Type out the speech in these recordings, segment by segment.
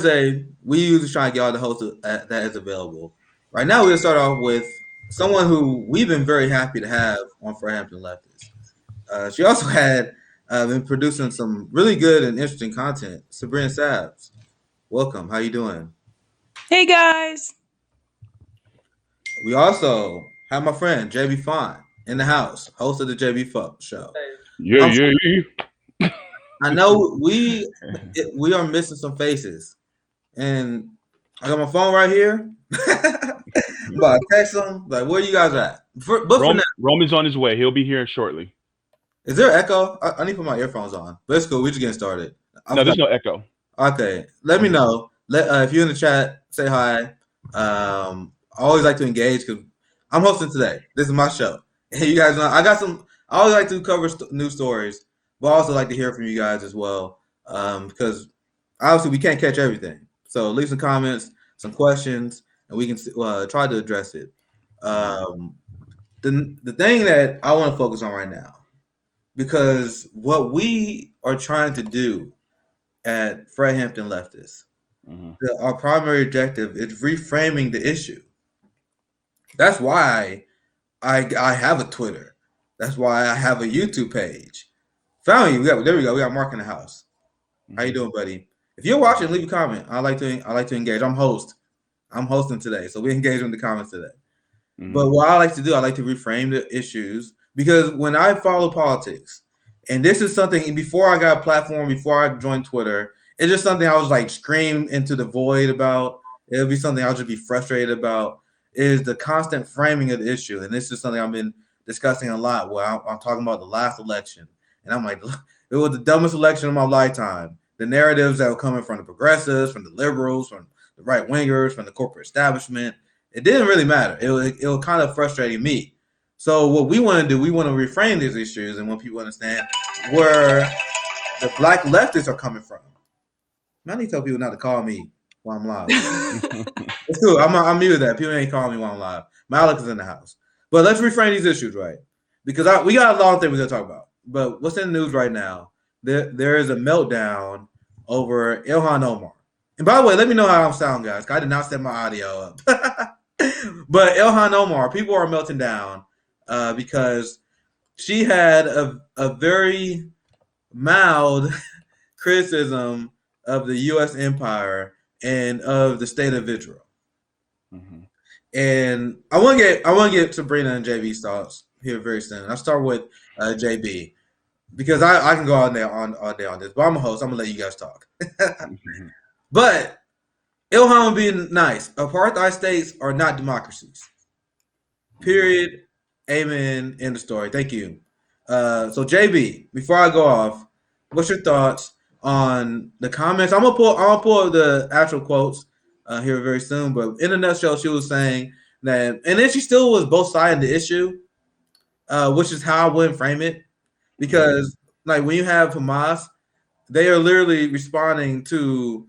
Thursday, we usually try and get all the hosts that is available. Right now, we're going to start off with someone who we've been very happy to have on for Hampton Leftist. She also had been producing some really good and interesting content. Sabrina Sabs, welcome. How you doing? Hey guys. We also have my friend JB Font in the house, host of the JB Show. Yeah, Um, yeah, yeah. I know we are missing some faces, and I got my phone right here. I'm about to text them. Like, where you guys at? But for now, Roman's on his way. He'll be here shortly. is there echo? I need to put my earphones on. But it's cool. We're just getting started. I No, forgot. there's no echo. Okay, let me know. If you're in the chat, say hi. I always like to engage because I'm hosting today. This is my show, and you guys know I got some. I always like to cover news stories, but I also like to hear from you guys as well. Because obviously we can't catch everything. So leave some comments, some questions, and we can try to address it. Um, the thing that I want to focus on right now, because what we are trying to do at Fred Hampton Leftists, our primary objective is reframing the issue. That's why I have a Twitter. That's why I have a YouTube page. Found you. There we go. We got Mark in the house. How you doing, buddy? If you're watching, leave a comment. I like to engage. I'm hosting today, so we engage in the comments today. But what I like to do, I like to reframe the issues because when I follow politics, and this is something before I got a platform, before I joined Twitter, it's just something I was like scream into the void about. It'll be something I'll just be frustrated about. Is the constant framing of the issue, and this is something I've been discussing a lot. Where I'm talking about the last election, and I'm like, it was the dumbest election of my lifetime. The narratives that were coming from the progressives, from the liberals, from the right wingers, from the corporate establishment, it didn't really matter. It was kind of frustrating me. So what we want to do, we want to reframe these issues and want people to understand where the black leftists are coming from. I need to tell people not to call me while I'm live. It's cool. I'm muted that. People ain't calling me while I'm live. Malik is in the house. But let's reframe these issues, right? Because we got a lot of things we're going to talk about. But what's in the news right now, there is a meltdown over Ilhan Omar. And by the way, let me know how I'm sounding, guys. I did not set my audio up. But Ilhan Omar, people are melting down because she had a very mild criticism of the U.S. empire and of the state of Israel. And I want to get Sabrina and JB's thoughts here very soon. I'll start with JB because I can go all day on this, but I'm a host. I'm gonna let you guys talk. But Ilhan would be nice. Apartheid states are not democracies. Period. Amen. End of story. Thank you. So JB, before I go off, what's your thoughts on the comments? I'm gonna pull the actual quotes here very soon. But in a nutshell, she was saying that, and then she still was both sides of the issue, which is how I wouldn't frame it, because like when you have Hamas, they are literally responding to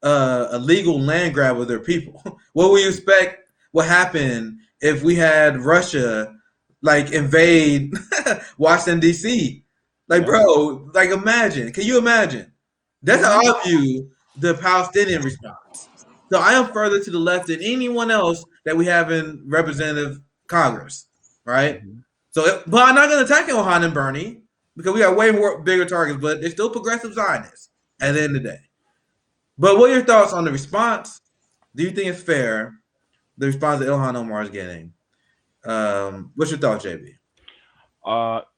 a legal land grab of their people. What would you expect would happen if we had Russia like invade Washington D.C.? Like, bro, like imagine. Can you imagine? That's how I view the Palestinian response. So I am further to the left than anyone else that we have in Representative Congress, right? So, but I'm not going to attack Ilhan and Bernie because we got way more bigger targets, but they're still progressive Zionists at the end of the day. But what are your thoughts on the response? Do you think it's fair, the response that Ilhan Omar is getting? What's your thoughts, JB?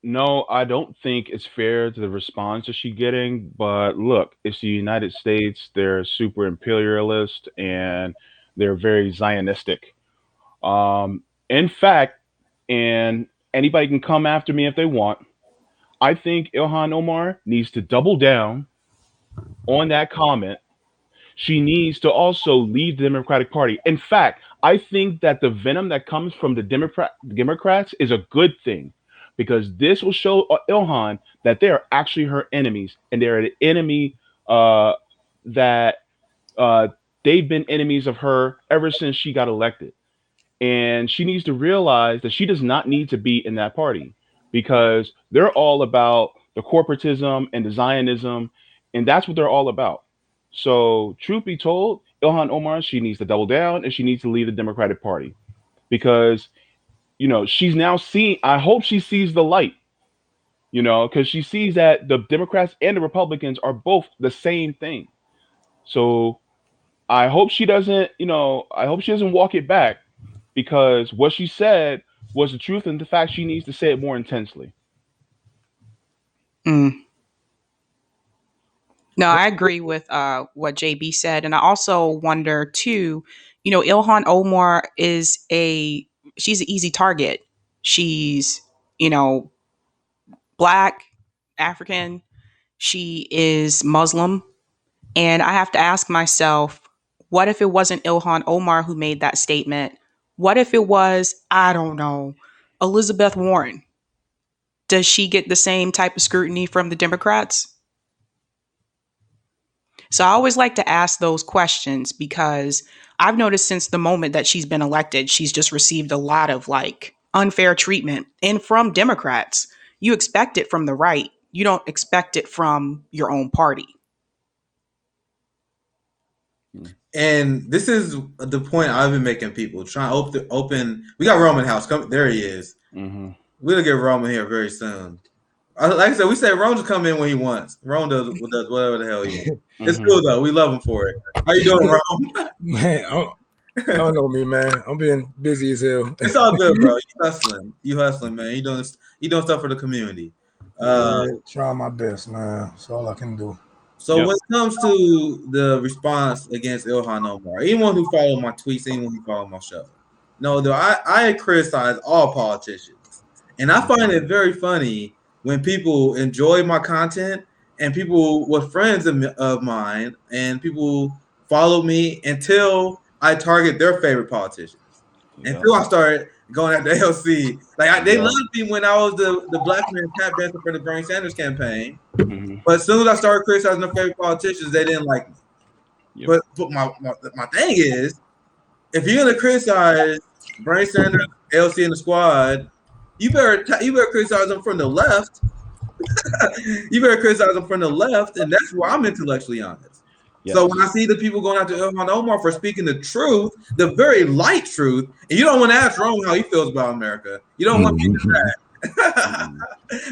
No, I don't think it's fair to the response that she's getting. But look, it's the United States. They're super imperialist and they're very Zionistic. In fact, and anybody can come after me if they want. I think Ilhan Omar needs to double down on that comment. She needs to also leave the Democratic Party. In fact, I think that the venom that comes from the Democrats is a good thing because this will show Ilhan that they are actually her enemies and they're an enemy that uh, they've been enemies of her ever since she got elected. And she needs to realize that she does not need to be in that party because they're all about the corporatism and the Zionism, and that's what they're all about. So, truth be told, Ilhan Omar, she needs to double down and she needs to leave the Democratic Party because, she's now seeing, I hope she sees the light, because she sees that the Democrats and the Republicans are both the same thing. So, I hope she doesn't, I hope she doesn't walk it back because what she said was the truth and the fact she needs to say it more intensely. Mm. No, I agree with what JB said, and I also wonder too. Ilhan Omar she's an easy target. She's you know black, African. She is Muslim, and I have to ask myself, what if it wasn't Ilhan Omar who made that statement? What if it was, I don't know, Elizabeth Warren? Does she get the same type of scrutiny from the Democrats? So I always like to ask those questions because I've noticed since the moment that she's been elected, she's just received a lot of unfair treatment. And from Democrats, you expect it from the right. You don't expect it from your own party. And this is the point I've been making people trying to open. We got Roman House. Come, there he is. Mm-hmm. We'll get Roman here very soon. Like I said, we say Rome just come in when he wants. Rome does whatever the hell he wants. It's cool though. We love him for it. How you doing, Rome? Man, I don't know me, man. I'm being busy as hell. It's all good, bro. You hustling, man. You doing stuff for the community. Trying my best, man. That's all I can do. So when it comes to the response against Ilhan Omar, anyone who followed my tweets, anyone who followed my show, I criticize all politicians, and I find it very funny when people enjoy my content and people with friends of mine and people follow me until I target their favorite politicians. Until I started going after LC. They loved me when I was the black man tap dancer for the Bernie Sanders campaign. Mm-hmm. But as soon as I started criticizing their favorite politicians, they didn't like me. Yep. But my thing is, if you're gonna criticize Bernie Sanders, LC, and the squad, you better criticize them from the left. You better criticize them from the left, and that's where I'm intellectually honest. Yes. So when I see the people going after Ilhan Omar for speaking the truth, the very light truth, and you don't want to ask Rome how he feels about America. You don't want me to do that.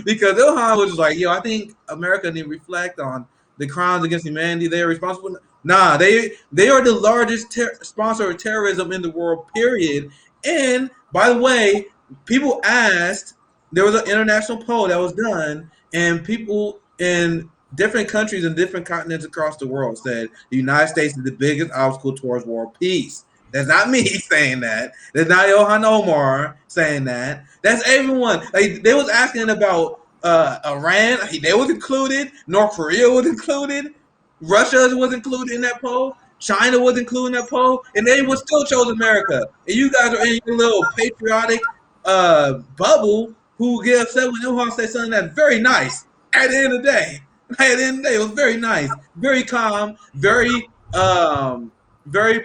Because Ilhan was just like, I think America need to reflect on the crimes against humanity they are responsible. Nah, they are the largest sponsor of terrorism in the world, period. And by the way, people asked, there was an international poll that was done, and people in different countries and different continents across the world said the United States is the biggest obstacle towards world peace. That's not me saying that. That's not Ilhan Omar saying that. That's everyone. They was asking about Iran. They was included. North Korea was included. Russia was included in that poll. China was included in that poll. And they would still chose America. And you guys are in your little patriotic bubble who get upset when Ilhan say something that's very nice at the end of the day. It was very nice, very calm, very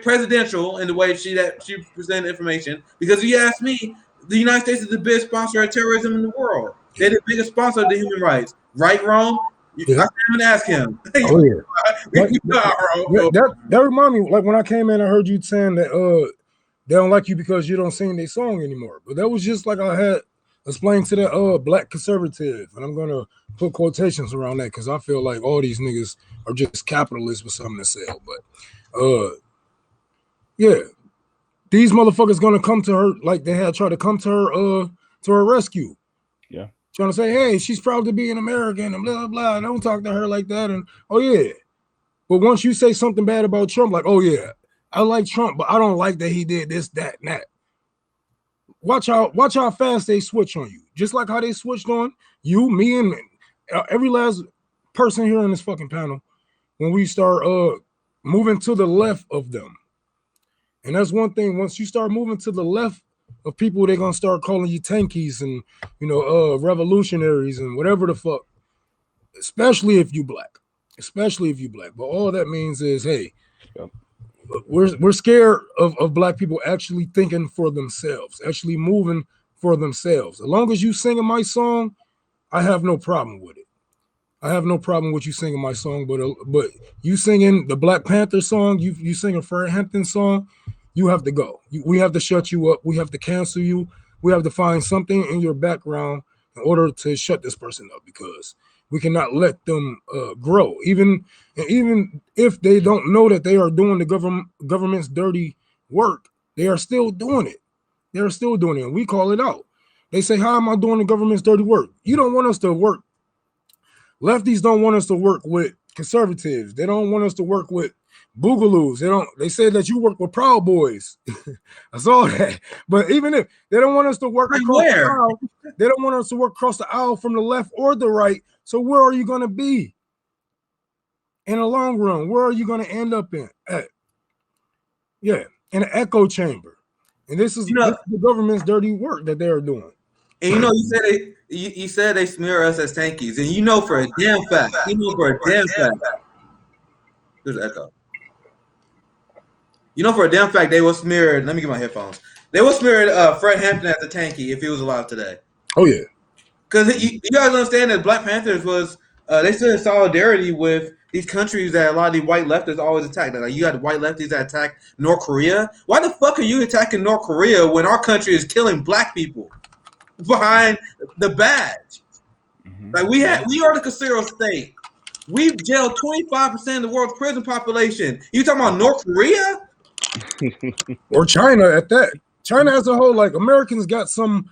presidential in the way she presented information. Because if you ask me, the United States is the biggest sponsor of terrorism in the world. They're the biggest sponsor of the human rights. Right, Rome? Yeah. I can't even ask him. Oh, yeah. That reminded me, when I came in, I heard you saying that they don't like you because you don't sing their song anymore. But that was just like I had explained to that black conservative. And I'm going to put quotations around that because I feel like all these niggas are just capitalists with something to sell. But yeah, these motherfuckers gonna come to her like they had tried to come to her rescue. Yeah, trying to say, hey, she's proud to be an American and blah blah. Don't talk to her like that. And oh yeah, but once you say something bad about Trump, like oh yeah, I like Trump, but I don't like that he did this, that, and that. Watch how fast they switch on you. Just like how they switched on you, me, and every last person here on this fucking panel when we start moving to the left of them. And that's one thing. Once you start moving to the left of people, they're gonna start calling you tankies and revolutionaries and whatever the fuck. Especially if you black. But all that means is, hey, we're scared of black people actually thinking for themselves, actually moving for themselves. As long as you singing my song, I have no problem with it. I have no problem with you singing my song, but you singing the Black Panther song, you singing Fred Hampton song, you have to go. We have to shut you up. We have to cancel you. We have to find something in your background in order to shut this person up because we cannot let them grow. Even if they don't know that they are doing the government's dirty work, they are still doing it. They are still doing it, and we call it out. They say, "How am I doing the government's dirty work?" You don't want us to work. Lefties don't want us to work with conservatives. They don't want us to work with boogaloos. They say that you work with Proud Boys. I saw that. But even if they don't want us to work across the aisle, they don't want us to work across the aisle from the left or the right. So where are you going to be in the long run? Where are you going to end up at? Yeah, in an echo chamber. And this is the government's dirty work that they're doing. And you said they smear us as tankies, and for a damn fact, there's an echo. For a damn fact they will smear. Let me get my headphones. They will smear Fred Hampton as a tanky if he was alive today. Oh yeah, because you guys understand that Black Panthers was they stood in solidarity with these countries that a lot of these white leftists always attack. Like you got the white lefties that attack North Korea. Why the fuck are you attacking North Korea when our country is killing black people behind the badge? Mm-hmm. Like we are the Casero state. We've jailed 25% of the world's prison population. You talking about North Korea? Or China at that. China as a whole, like Americans got some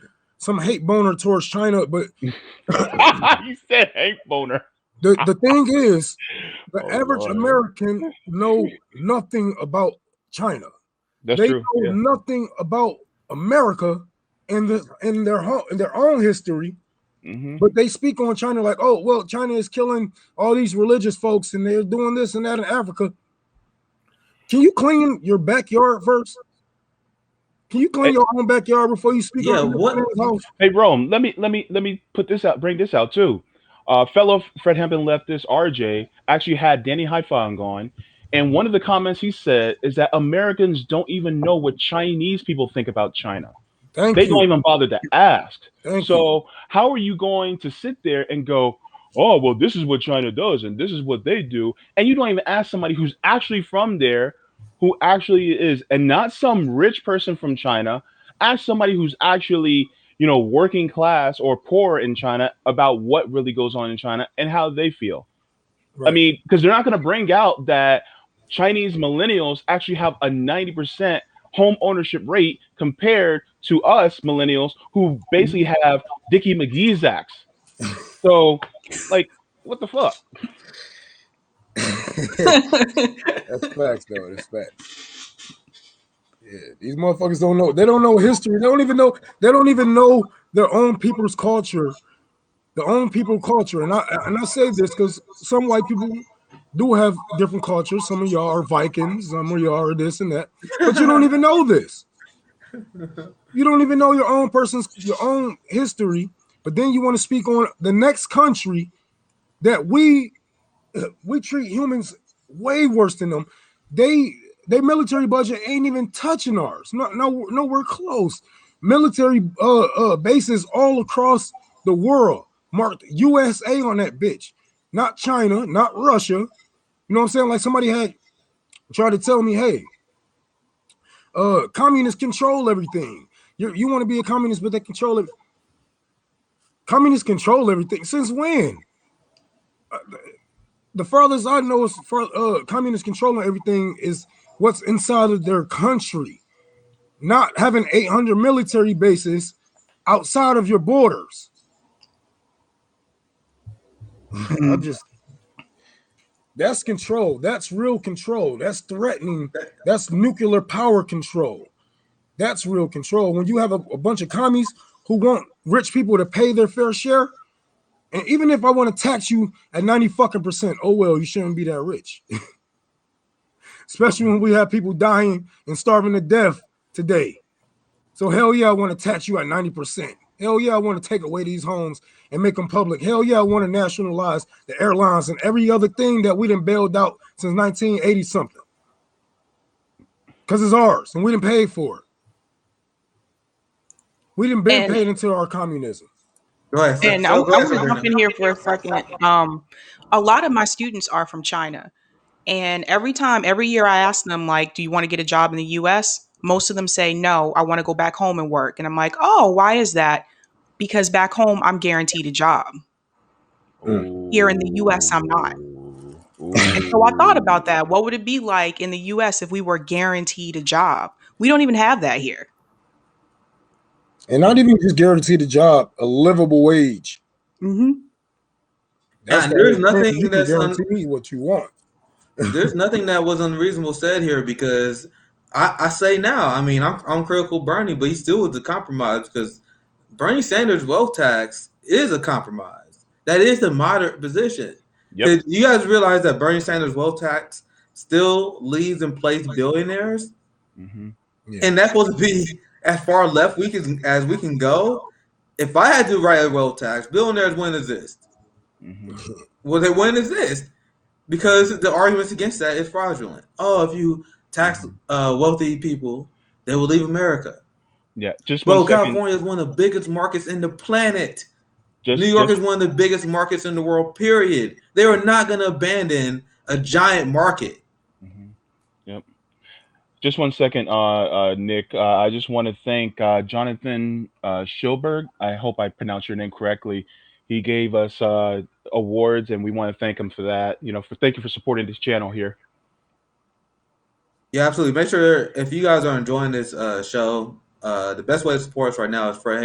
hate boner towards China, but you said hate boner. The thing is, the average American know nothing about China. That's they true. Know nothing about America in their own history. Mm-hmm. But they speak on China like, oh, well, China is killing all these religious folks and they're doing this and that in Africa. Can you clean your backyard first? Can you clean your own backyard before you speak on your house? Hey, Rome, let me put this out, bring this out too. Fellow Fred Hampton leftist RJ actually had Danny Haifang on, and one of the comments he said is that Americans don't even know what Chinese people think about China. They don't even bother to ask. So how are you going to sit there and go, oh, well, this is what China does and this is what they do, and you don't even ask somebody who's actually from there, who actually is, and not some rich person from China. Ask somebody who's actually, working class or poor in China about what really goes on in China and how they feel. Right. I mean, because they're not going to bring out that Chinese millennials actually have a 90% home ownership rate compared to us millennials who basically have Dickie McGee's acts. So, like, what the fuck? That's facts, though. That's facts. Yeah, these motherfuckers don't know. They don't know history. They don't even know their own people's culture. Their own people culture. And I say this because some white people do have different cultures. Some of y'all are Vikings. Some of y'all are this and that. But you don't even know this. You don't even know your own history. But then you want to speak on the next country that we treat humans way worse than them. Their military budget ain't even touching ours. Nowhere close. Military bases all across the world marked USA on that bitch. Not China, not Russia. You know what I'm saying? Like somebody had tried to tell me, hey, communists control everything. You want to be a communist, but they control it. Communists control everything. Since when? The farthest I know is communists controlling everything is what's inside of their country, not having 800 military bases outside of your borders. That's control. That's real control. That's threatening. That's nuclear power control. That's real control. When you have a bunch of commies who want rich people to pay their fair share, and even if I want to tax you at 90%, oh well, you shouldn't be that rich. Especially when we have people dying and starving to death today. So hell yeah, I want to tax you at 90%. Hell yeah, I want to take away these homes and make them public. Hell yeah, I want to nationalize the airlines and every other thing that we done bailed out since 1980 something. Because it's ours and we didn't pay for it. We didn't been paid into our communism. Go ahead. And I So go ahead, want to Sabrina. jump in here for a second. A lot of my students are from China. And every year I ask them, like, do you want to get a job in the US? Most of them say, no, I want to go back home and work. And I'm like, oh, why is that? Because back home, I'm guaranteed a job. Mm. Here in the US, I'm not. And so I thought about that. What would it be like in the US if we were guaranteed a job? We don't even have that here. And not even just guaranteed a job, a livable wage. Hmm. That's And the there's whole thing. nothing You can that's guarantee what you want. there's nothing that was unreasonable said here because I say now, I mean, I'm critical of Bernie, but he still was a compromise because Bernie Sanders' wealth tax is a compromise. That is the moderate position. Yep. Did you guys realize that Bernie Sanders' wealth tax still leaves in place billionaires? Mm-hmm. Yeah. And that's supposed to be as far left as we can go. If I had to write a wealth tax, billionaires wouldn't exist. Mm-hmm. Well, they wouldn't exist because the arguments against that is fraudulent. Oh, if you tax wealthy people, they will leave America. Yeah. Just one Bro, second. California is one of the biggest markets in the planet. New Just York just is one of the biggest markets in the world, period. They are not going to abandon a giant market. Mhm. Yep. Just one second, Nick. I just want to thank Jonathan Schilberg. I hope I pronounced your name correctly. He gave us awards, and we want to thank him for that. Thank you for supporting this channel here. Yeah, absolutely. Make sure if you guys are enjoying this show, the best way to support us right now is for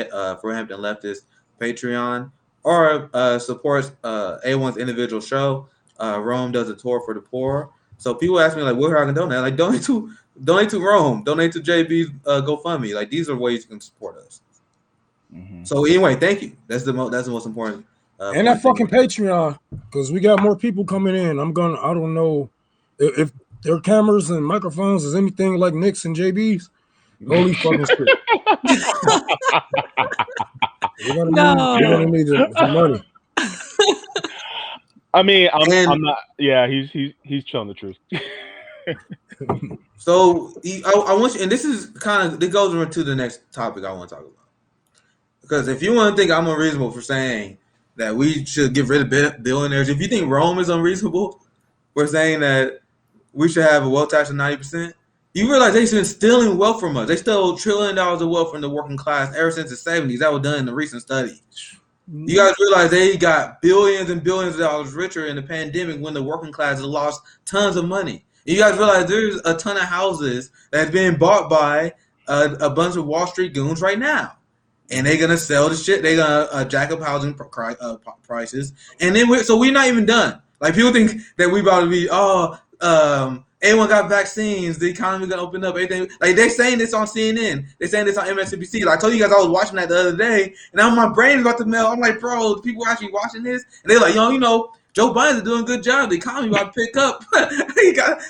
Hampton Leftist Patreon or support A1's individual show. Rome does a tour for the poor. So people ask me like, where I can donate? Like donate to Rome, donate to JB's GoFundMe. Like these are ways you can support us. Mm-hmm. So anyway, thank you. That's the most important. And that fucking Patreon, because we got more people coming in. I don't know if their cameras and microphones is anything like Nick's and JB's. Holy fucking shit. We're gonna need some money. I mean, I'm not. Yeah, he's telling the truth. So I want you, and this goes into the next topic I want to talk about. Because if you want to think I'm unreasonable for saying that we should get rid of billionaires, if you think Rome is unreasonable for saying that we should have a wealth tax of 90%, you realize they've been stealing wealth from us. They stole $1 trillion of wealth from the working class ever since the 70s. That was done in a recent study. You guys realize they got billions and billions of dollars richer in the pandemic when the working class has lost tons of money. You guys realize there's a ton of houses that's being bought by a bunch of Wall Street goons right now. And they're gonna sell the shit. They're gonna jack up housing prices, and then we're not even done. Like people think that we about to be everyone got vaccines. The economy gonna open up. Everything like they're saying this on CNN. They're saying this on MSNBC. Like I told you guys, I was watching that the other day, and now my brain is about to melt. I'm like, bro, people are actually watching this, and they're like, Joe Biden's doing a good job. The economy about to pick up.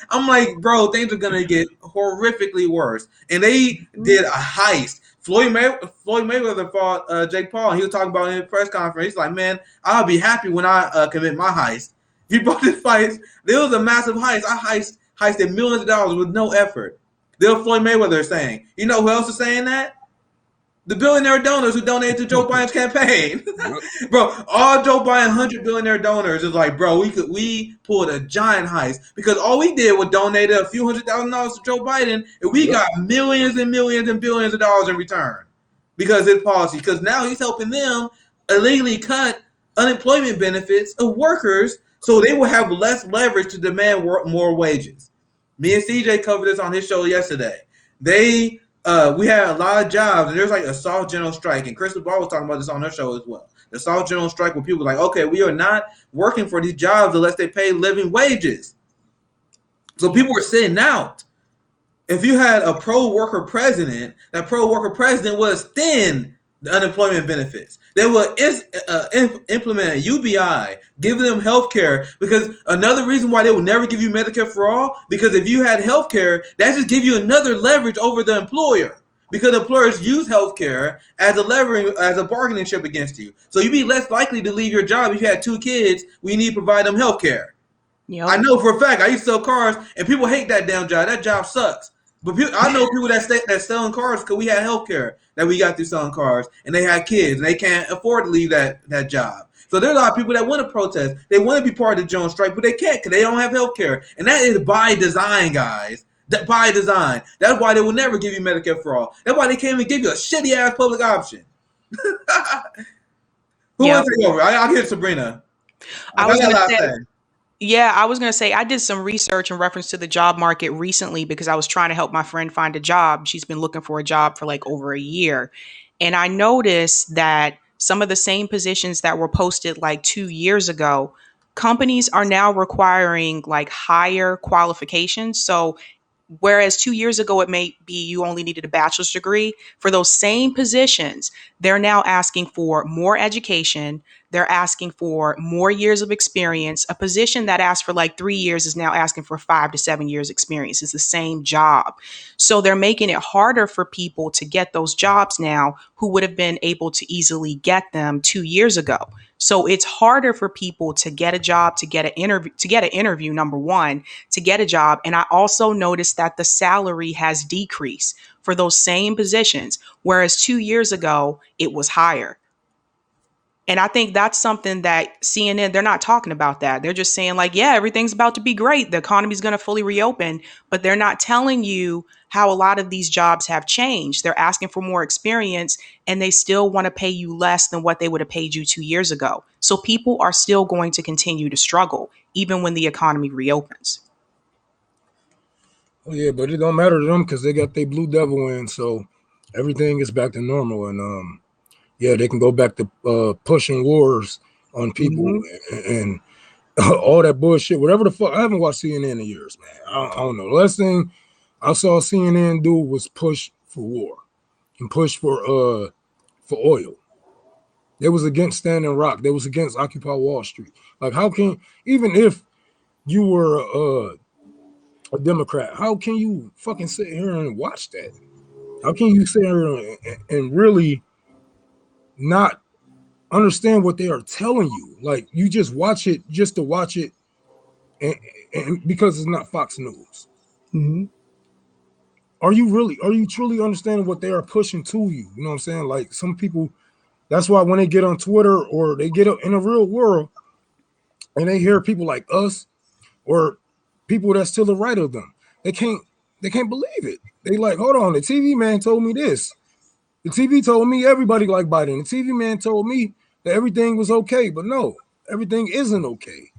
I'm like, bro, things are gonna get horrifically worse. And they did a heist. Floyd Mayweather fought Jake Paul. He was talking about it in a press conference. He's like, man, I'll be happy when I commit my heist. He bought this fight. There was a massive heist. I heisted millions of dollars with no effort. There was Floyd Mayweather saying. You know who else is saying that? The billionaire donors who donated to Joe Biden's campaign. Bro, all Joe Biden 100 billionaire donors is like, bro, we pulled a giant heist because all we did was donate a few $100,000 to Joe Biden and we got millions and millions and billions of dollars in return because of his policy. Because now he's helping them illegally cut unemployment benefits of workers so they will have less leverage to demand more wages. Me and CJ covered this on his show yesterday. We had a lot of jobs, and there's like a soft general strike, and Crystal Ball was talking about this on her show as well. The soft general strike where people are like, okay, we are not working for these jobs unless they pay living wages. So people were sitting out. If you had a pro-worker president, that pro-worker president would extend the unemployment benefits. They would implement a UBI, give them health care, because another reason why they will never give you Medicare for all, because if you had health care, that just give you another leverage over the employer, because employers use health care as a bargaining chip against you. So you'd be less likely to leave your job if you had 2 kids, we need to provide them health care. Yep. I know for a fact, I used to sell cars, and people hate that damn job. That job sucks. But I know people that selling cars because we had healthcare that we got through selling cars, and they had kids and they can't afford to leave that job. So there's a lot of people that want to protest. They want to be part of the Jones strike, but they can't because they don't have healthcare, and that is by design, guys. That by design. That's why they will never give you Medicare for all. That's why they can't even give you a shitty ass public option. Who Yep. wants to take over? I'll give Sabrina. I was got going a to lot say, to say. yeah, I was going to say I did some research in reference to the job market recently because I was trying to help my friend find a job. She's been looking for a job for like over a year. And I noticed that some of the same positions that were posted like 2 years ago, companies are now requiring like higher qualifications. So whereas 2 years ago, it may be you only needed a bachelor's degree, for those same positions, they're now asking for more education. They're asking for more years of experience. A position that asked for like 3 years is now asking for 5 to 7 years experience. It's the same job. So they're making it harder for people to get those jobs now who would have been able to easily get them 2 years ago. So it's harder for people to get a job, to get an interview, number one, to get a job. And I also noticed that the salary has decreased for those same positions, whereas 2 years ago, it was higher. And I think that's something that CNN, they're not talking about that. They're just saying, like, yeah, everything's about to be great. The economy's going to fully reopen. But they're not telling you how a lot of these jobs have changed. They're asking for more experience and they still want to pay you less than what they would have paid you 2 years ago. So people are still going to continue to struggle, even when the economy reopens. Oh yeah, but it don't matter to them because they got their blue devil in, so everything is back to normal. And yeah, they can go back to pushing wars on people and all that bullshit. Whatever the fuck. I haven't watched CNN in years, man. I don't know. The last thing I saw CNN do was push for war and push for oil. They was against Standing Rock. They was against Occupy Wall Street. Like, how can, even if you were a Democrat, how can you fucking sit here and watch that? How can you sit here and really not understand what they are telling you? Like, you just watch it just to watch it, and because it's not Fox News. Mm-hmm. Are you truly understanding what they are pushing to you? You know what I'm saying? Like, some people, that's why when they get on Twitter or they get up in the real world and they hear people like us or people that's to the right of them, they can't believe it. They like, hold on, the TV man told me this. The TV told me everybody liked Biden. The TV man told me that everything was okay, but no, everything isn't okay.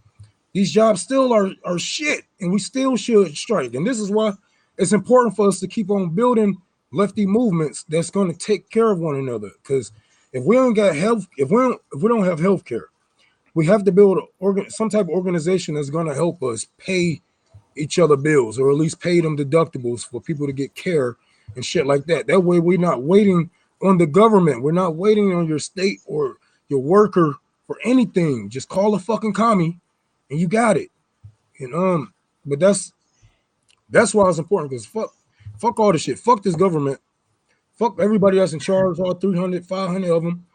These jobs still are shit, and we still should strike. And this is why it's important for us to keep on building lefty movements that's going to take care of one another. Because if we don't got health, if we don't have health care, we have to build some type of organization that's going to help us pay each other bills, or at least pay them deductibles for people to get care and shit like that. That way we're not waiting on the government. We're not waiting on your state or your worker for anything. Just call a fucking commie and you got it. And but that's why it's important, because fuck all this shit. Fuck this government. Fuck everybody that's in charge, all 300, 500 of them.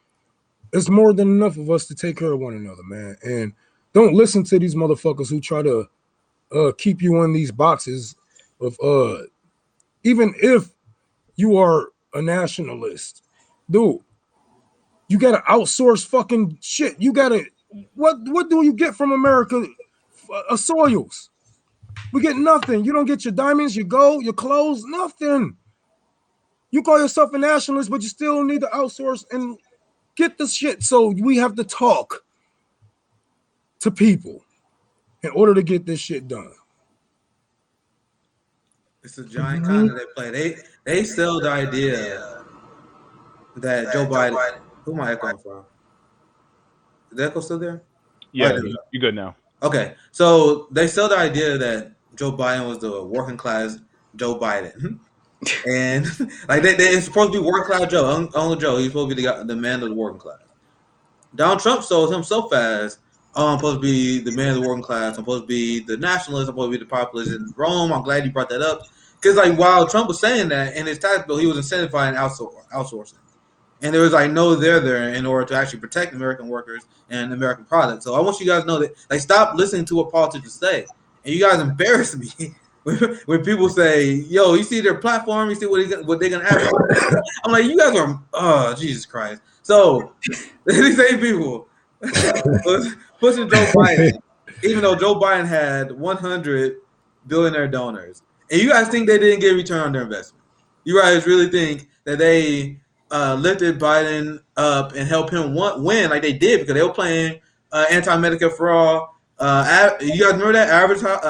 It's more than enough of us to take care of one another, man. And don't listen to these motherfuckers who try to keep you in these boxes of even if you are a nationalist, dude, you gotta outsource fucking shit. You gotta, what do you get from America? Soils. We get nothing. You don't get your diamonds, your gold, your clothes, nothing. You call yourself a nationalist, but you still need to outsource and get the shit. So we have to talk to people in order to get this shit done. It's a giant con that they play. They sell the idea that Joe Biden. Who am I echoing from? Is the echo still there? Yeah, Right, you're good now. Okay, so they sell the idea that Joe Biden was the working class Joe Biden, and like it's supposed to be working class Joe, Uncle Joe. He's supposed to be the man of the working class. Donald Trump sold himself as, oh, I'm supposed to be the man of the working class. I'm supposed to be the nationalist. I'm supposed to be the populist in Rome. I'm glad you brought that up, because like while Trump was saying that in his tax bill, he was incentivizing outsourcing. And there was like no there in order to actually protect American workers and American products. So I want you guys to know that, like, stop listening to what politicians say. And you guys embarrass me when people say, "Yo, you see their platform, you see what they're gonna advertise." I'm like, you guys are, oh Jesus Christ. So these same people was pushing Joe Biden, even though Joe Biden had 100 billionaire donors, and you guys think they didn't get a return on their investment? You guys really think that they lifted Biden up and helped him win like they did because they were playing anti-Medicare for all. You guys remember that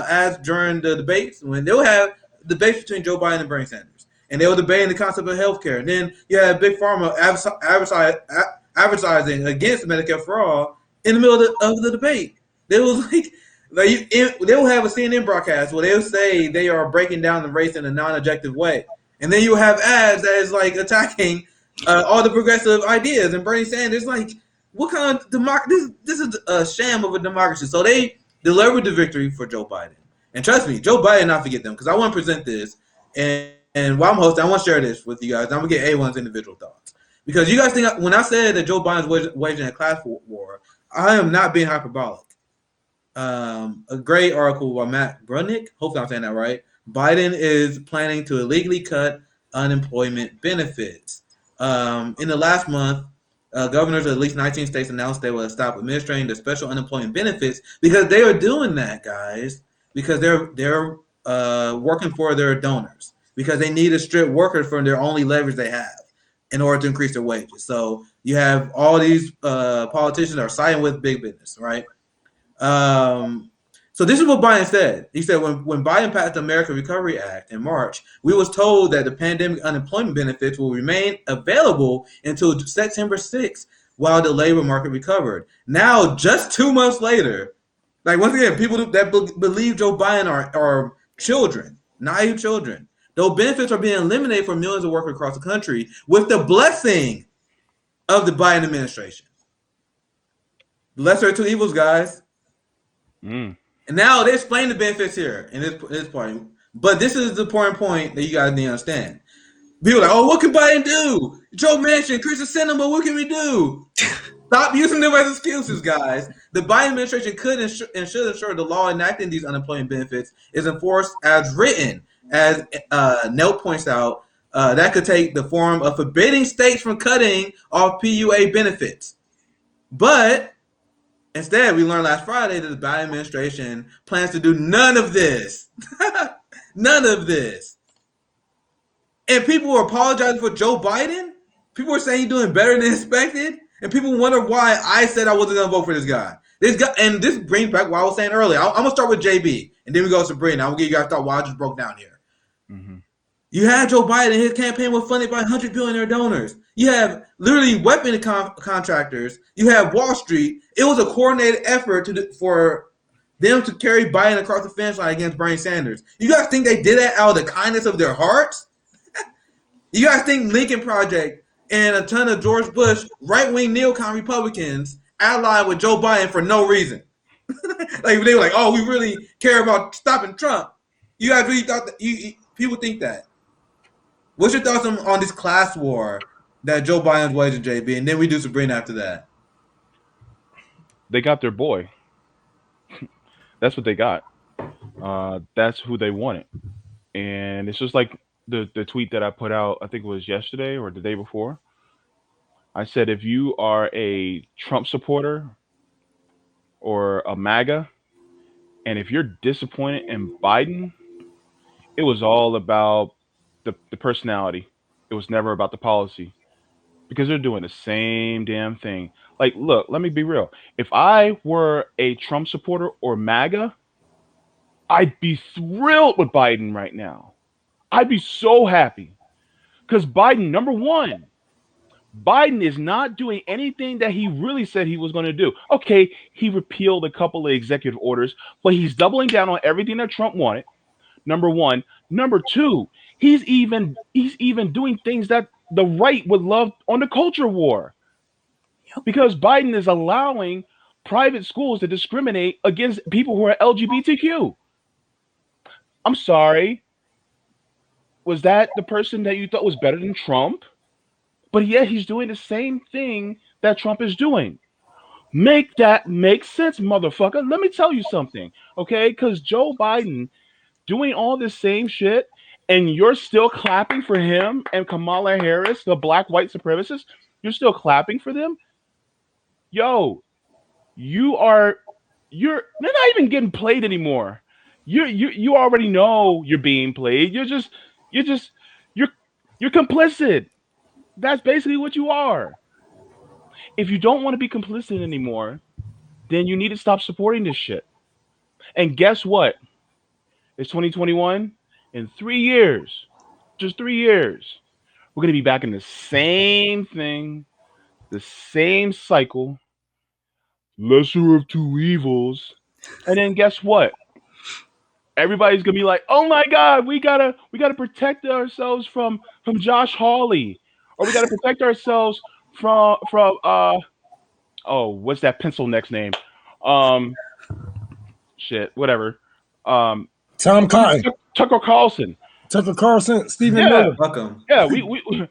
ads during the debates when they would have debates between Joe Biden and Bernie Sanders, and they were debating the concept of healthcare. And then you had Big Pharma advertising against Medicare for all in the middle of the debate. They was they will have a CNN broadcast where they'll say they are breaking down the race in a non-objective way, and then you have ads that is like attacking all the progressive ideas. And Bernie Sanders, like, what kind of democracy? This is a sham of a democracy. So they delivered the victory for Joe Biden. And trust me, Joe Biden, not forget them, because I want to present this. And while I'm hosting, I want to share this with you guys. I'm going to get A1's individual thoughts. Because you guys think, when I said that Joe Biden's waging a class war, I am not being hyperbolic. A great article by Matt Brunick, hopefully I'm saying that right. Biden is planning to illegally cut unemployment benefits. In the last month, governors of at least 19 states announced they will stop administering the special unemployment benefits because they are doing that, guys, because they're working for their donors, because they need to strip workers from their only leverage they have in order to increase their wages. So you have all these politicians are siding with big business, right? So this is what Biden said. He said when Biden passed the American Recovery Act in March, we was told that the pandemic unemployment benefits will remain available until September 6th while the labor market recovered. Now, just 2 months later, like once again, people that believe Joe Biden are children, naive children. Those benefits are being eliminated for millions of workers across the country with the blessing of the Biden administration. The lesser of two evils, guys. And now they explain the benefits here in this part. But this is the important point that you guys need to understand. People are like, oh, what can Biden do? Joe Manchin, Kristen Sinema, what can we do? Stop using them as excuses, guys. The Biden administration could and should ensure the law enacting these unemployment benefits is enforced as written. As Nell points out, that could take the form of forbidding states from cutting off PUA benefits. But instead, we learned last Friday that the Biden administration plans to do none of this. None of this. And people were apologizing for Joe Biden. People were saying he's doing better than expected. And people wonder why I said I wasn't going to vote for this guy. And this brings back what I was saying earlier. I'm going to start with JB, and then we go to Sabrina. I'm going to give you guys thought why I just broke down here. Mm-hmm. You had Joe Biden, his campaign was funded by 100 billionaire donors. You have literally weapon contractors. You have Wall Street. It was a coordinated effort for them to carry Biden across the finish line against Bernie Sanders. You guys think they did that out of the kindness of their hearts? You guys think Lincoln Project and a ton of George Bush right-wing neocon Republicans allied with Joe Biden for no reason? Like they were like, oh, we really care about stopping Trump. You guys really thought that people think that? What's your thoughts on this class war that Joe Biden's waging, JB? And then we do Sabrina after that. They got their boy. That's what they got. That's who they wanted. And it's just like the tweet that I put out, I think it was yesterday or the day before. I said, if you are a Trump supporter or a MAGA, and if you're disappointed in Biden, it was all about the personality. It was never about the policy, because they're doing the same damn thing. Like, look, let me be real. If I were a Trump supporter or MAGA, I'd be thrilled with Biden right now. I'd be so happy, because Biden, number one, Biden is not doing anything that he really said he was going to do. Okay, he repealed a couple of executive orders, but he's doubling down on everything that Trump wanted. Number one. Number two, he's even doing things that the right would love on the culture war. Because Biden is allowing private schools to discriminate against people who are LGBTQ. I'm sorry. Was that the person that you thought was better than Trump? But yet he's doing the same thing that Trump is doing. Make that make sense, motherfucker. Let me tell you something, okay? Because Joe Biden doing all this same shit, and you're still clapping for him and Kamala Harris, the black white supremacists. You're still clapping for them. Yo, you are they're not even getting played anymore. You already know you're being played. You're just you're you're complicit. That's basically what you are. If you don't want to be complicit anymore, then you need to stop supporting this shit. And guess what? It's 2021. In 3 years, just 3 years, we're gonna be back in the same thing, the same cycle, lesser of two evils. And then guess what? Everybody's gonna be like, "Oh my God, we gotta protect ourselves from Josh Hawley, or we gotta protect ourselves from oh, what's that pencil neck's name? Um, shit, whatever. Um, Tom Cotton, Tucker Carlson. Tucker Carlson, Stephen Yeah, Miller. Welcome. yeah. We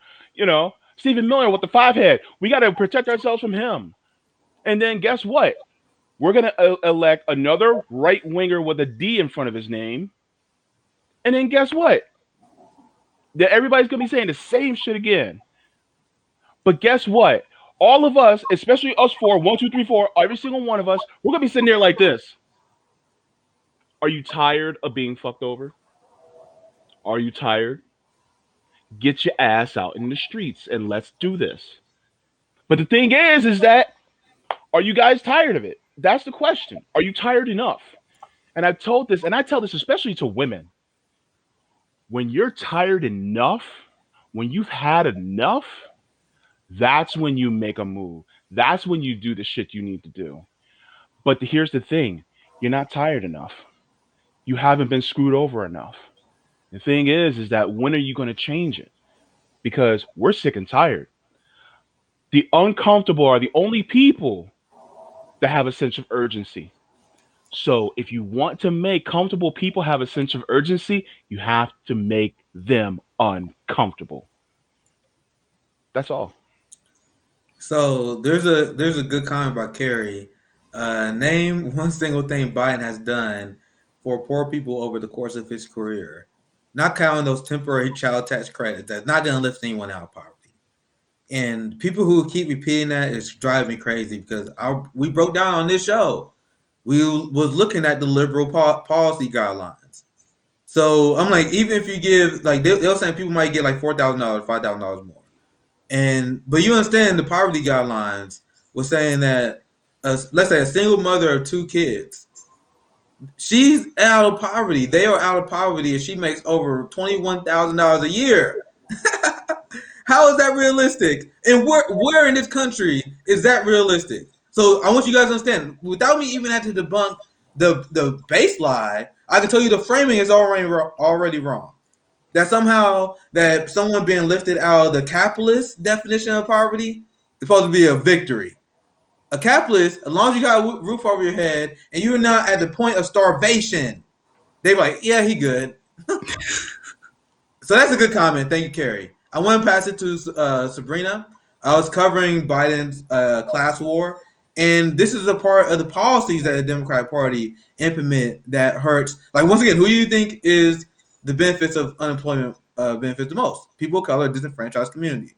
Stephen Miller with the 5 head. We got to protect ourselves from him. And then guess what? We're gonna elect another right winger with a D in front of his name. And then guess what? That everybody's gonna be saying the same shit again. But guess what? All of us, especially us four, one, two, three, four, every single one of us, we're gonna be sitting there like this. Are you tired of being fucked over? Are you tired? Get your ass out in the streets and let's do this. But the thing is that are you guys tired of it? That's the question. Are you tired enough? And I've told this, and I tell this especially to women. When you're tired enough, when you've had enough, that's when you make a move. That's when you do the shit you need to do. But here's the thing, you're not tired enough. You haven't been screwed over enough. The thing is that when are you going to change it? Because we're sick and tired. The uncomfortable are the only people that have a sense of urgency. So if you want to make comfortable people have a sense of urgency, you have to make them uncomfortable. That's all. So there's a good comment by Carrie. Name one single thing Biden has done for poor people over the course of his career, not counting those temporary child tax credits. That's not going to lift anyone out of poverty. And people who keep repeating that is driving me crazy because we broke down on this show. We was looking at the liberal policy guidelines. So I'm like, even if you give like they're saying people might get like $4,000, $5,000 more. But you understand the poverty guidelines was saying that let's say a single mother of two kids, she's out of poverty. They are out of poverty, and she makes over $21,000 a year. How is that realistic? And where in this country is that realistic? So I want you guys to understand, without me even having to debunk the baseline, I can tell you the framing is already wrong. That somehow that someone being lifted out of the capitalist definition of poverty is supposed to be a victory. A capitalist, as long as you got a roof over your head and you're not at the point of starvation, they're like, yeah, he good. So that's a good comment. Thank you, Carrie. I want to pass it to Sabrina. I was covering Biden's class war, and this is a part of the policies that the Democratic Party implement that hurts. Like, once again, who do you think is the benefits of unemployment benefits the most? People of color, disenfranchised community.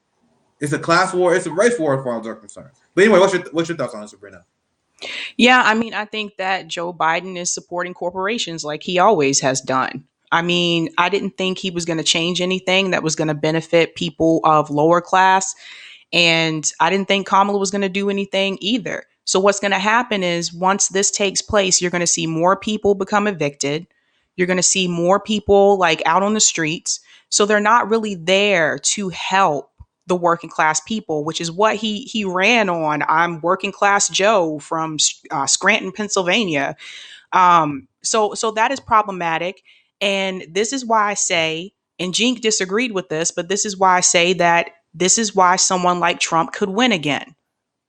It's a class war. It's a race war as far as I'm concerned. But anyway, what's your thoughts on it, Sabrina? Yeah, I mean, I think that Joe Biden is supporting corporations like he always has done. I mean, I didn't think he was going to change anything that was going to benefit people of lower class. And I didn't think Kamala was going to do anything either. So what's going to happen is once this takes place, you're going to see more people become evicted. You're going to see more people like out on the streets. So they're not really there to help the working class people, which is what he ran on. I'm working class Joe from Scranton, Pennsylvania. So that is problematic. And this is why I say, and Jink disagreed with this, but this is why I say that this is why someone like Trump could win again,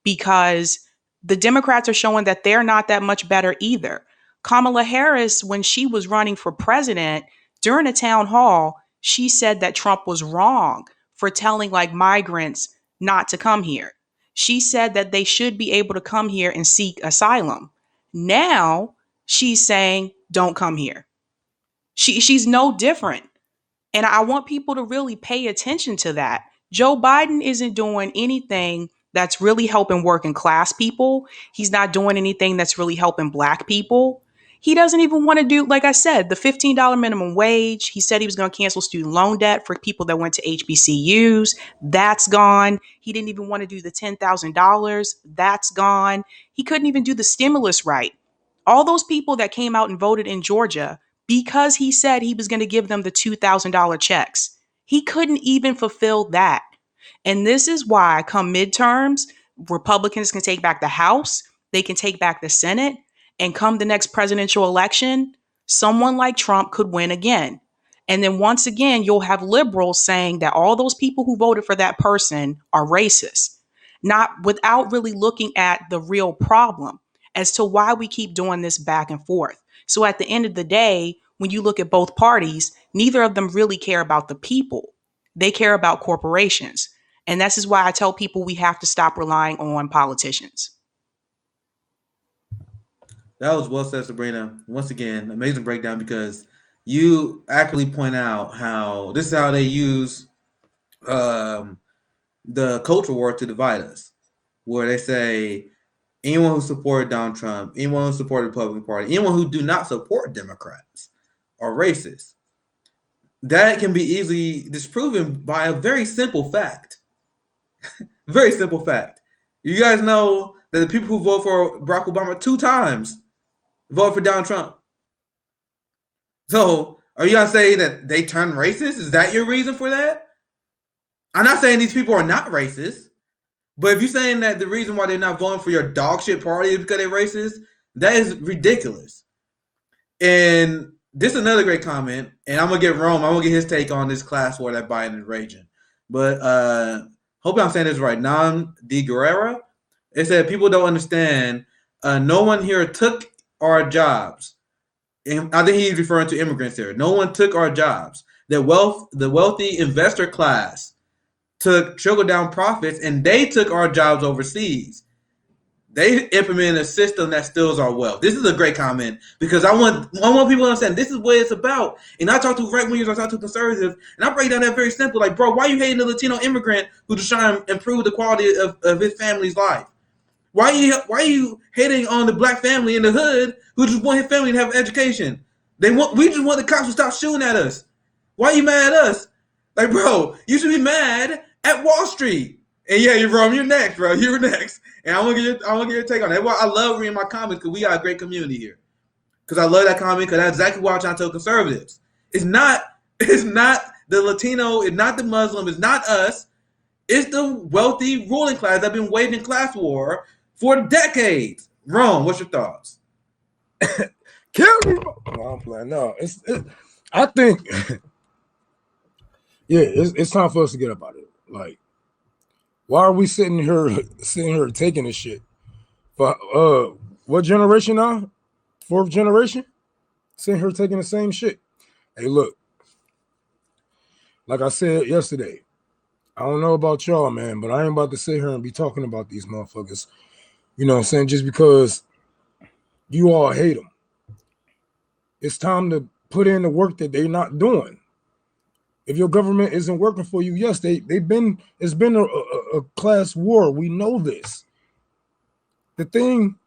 because the Democrats are showing that they're not that much better either. Kamala Harris, when she was running for president during a town hall, she said that Trump was wrong for telling like migrants not to come here. She said that they should be able to come here and seek asylum. Now she's saying, don't come here. She's no different. And I want people to really pay attention to that. Joe Biden isn't doing anything that's really helping working class people. He's not doing anything that's really helping black people. He doesn't even want to do, like I said, the $15 minimum wage. He said he was going to cancel student loan debt for people that went to HBCUs. That's gone. He didn't even want to do the $10,000. That's gone. He couldn't even do the stimulus right. All those people that came out and voted in Georgia because he said he was going to give them the $2,000 checks. He couldn't even fulfill that. And this is why, come midterms, Republicans can take back the House, they can take back the Senate, and come the next presidential election, someone like Trump could win again. And then once again, you'll have liberals saying that all those people who voted for that person are racist, not without really looking at the real problem as to why we keep doing this back and forth. So at the end of the day, when you look at both parties, neither of them really care about the people. They care about corporations. And this is why I tell people we have to stop relying on politicians. That was well said, Sabrina. Once again, amazing breakdown, because you accurately point out how this is how they use the culture war to divide us, where they say anyone who supported Donald Trump, anyone who supported the Republican Party, anyone who do not support Democrats are racist. That can be easily disproven by a very simple fact. Very simple fact. You guys know that the people who vote for Barack Obama 2 times vote for Donald Trump. So are you gonna say that they turn racist? Is that your reason for that? I'm not saying these people are not racist, but if you're saying that the reason why they're not voting for your dog shit party is because they're racist, that is ridiculous. And this is another great comment, and I'm gonna get Rome. I'm gonna get his take on this class war that Biden is raging. But hope I'm saying this right. Nam De Guerrera, it said people don't understand. No one here took our jobs. And I think he's referring to immigrants here. No one took our jobs. The wealthy investor class took trickle-down profits, and they took our jobs overseas. They implemented a system that steals our wealth. This is a great comment, because I want people to understand this is what it's about. And I talk to right-wingers, I talk to conservatives, and I break down that very simple. Like, bro, why are you hating the Latino immigrant who's just trying to improve the quality of his family's life? Why are you hating on the black family in the hood who just want his family to have education? We just want the cops to stop shooting at us. Why are you mad at us? Like, bro, you should be mad at Wall Street. And yeah, you're next, bro. You're next. And I want to get your take on that. Well, I love reading my comments because we got a great community here. Because I love that comment, because that's exactly what I'm trying to tell conservatives. It's not the Latino, it's not the Muslim, it's not us. It's the wealthy ruling class that have been waging class war for decades. Rome, what's your thoughts? Kill me. No, I'm playing. No, I think, yeah, it's time for us to get up out of it. Like, why are we sitting here taking this shit? But what generation now? 4th generation? Sitting here taking the same shit. Hey, look, like I said yesterday, I don't know about y'all, man, but I ain't about to sit here and be talking about these motherfuckers. You know what I'm saying? Just because you all hate them. It's time to put in the work that they're not doing. If your government isn't working for you, yes, it's been a class war. We know this. The thing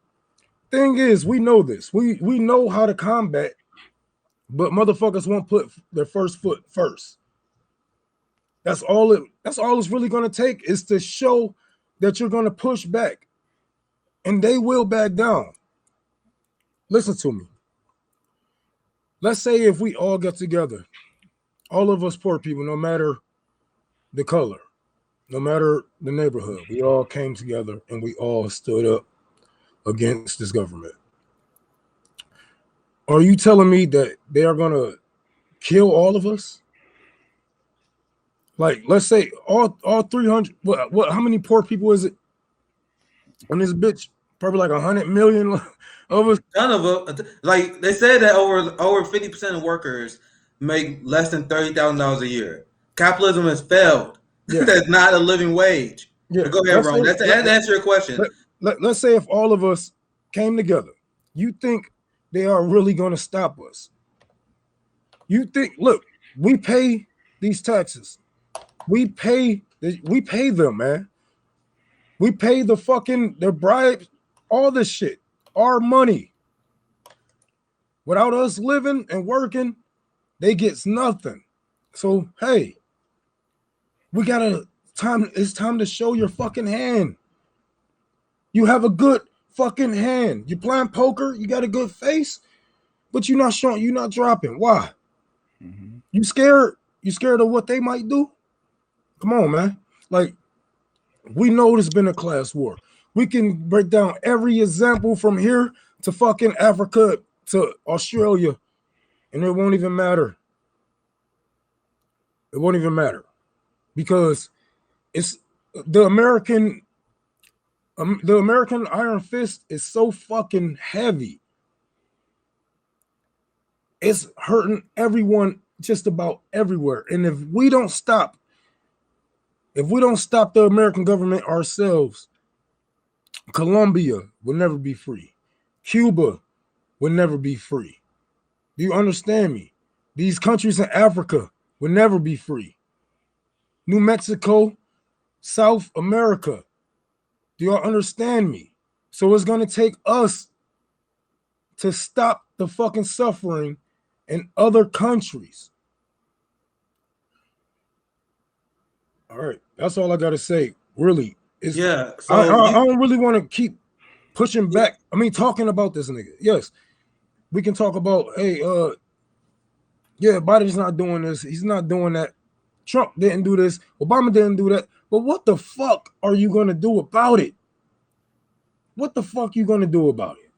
is, we know this. We know how to combat, but motherfuckers won't put their first foot first. That's all it's really gonna take, is to show that you're gonna push back. And they will back down. Listen to me. Let's say if we all get together, all of us poor people, no matter the color, no matter the neighborhood, we all came together and we all stood up against this government. Are you telling me that they are going to kill all of us? Like, let's say all 300, how many poor people is it on this bitch? Probably like 100 million of us. None of them. Like, they said that over 50% of workers make less than $30,000 a year. Capitalism has failed. Yeah. That's not a living wage. Yeah. Go ahead, Ron. That's to answer your question. Let's say if all of us came together, you think they are really going to stop us? You think? Look, we pay these taxes. We pay them, man. We pay the bribes, all this shit, our money. Without us living and working, they gets nothing. So hey, it's time to show your fucking hand. You have a good fucking hand. You playing poker, you got a good face, but you're not showing, you're not dropping. Why? Mm-hmm. You scared? You scared of what they might do? Come on, man. Like, we know there's been a class war. We can break down every example from here to fucking Africa to Australia, and it won't even matter. It won't even matter because it's the American iron fist is so fucking heavy. It's hurting everyone just about everywhere. And if we don't stop the American government ourselves, Colombia will never be free. Cuba will never be free. Do you understand me? These countries in Africa will never be free. New Mexico, South America. Do y'all understand me? So it's going to take us to stop the fucking suffering in other countries. All right. That's all I got to say. Really. So I don't really want to keep pushing back. I mean, talking about this nigga. Yes. We can talk about, hey, Biden's not doing this. He's not doing that. Trump didn't do this. Obama didn't do that. But what the fuck are you going to do about it? What the fuck you going to do about it?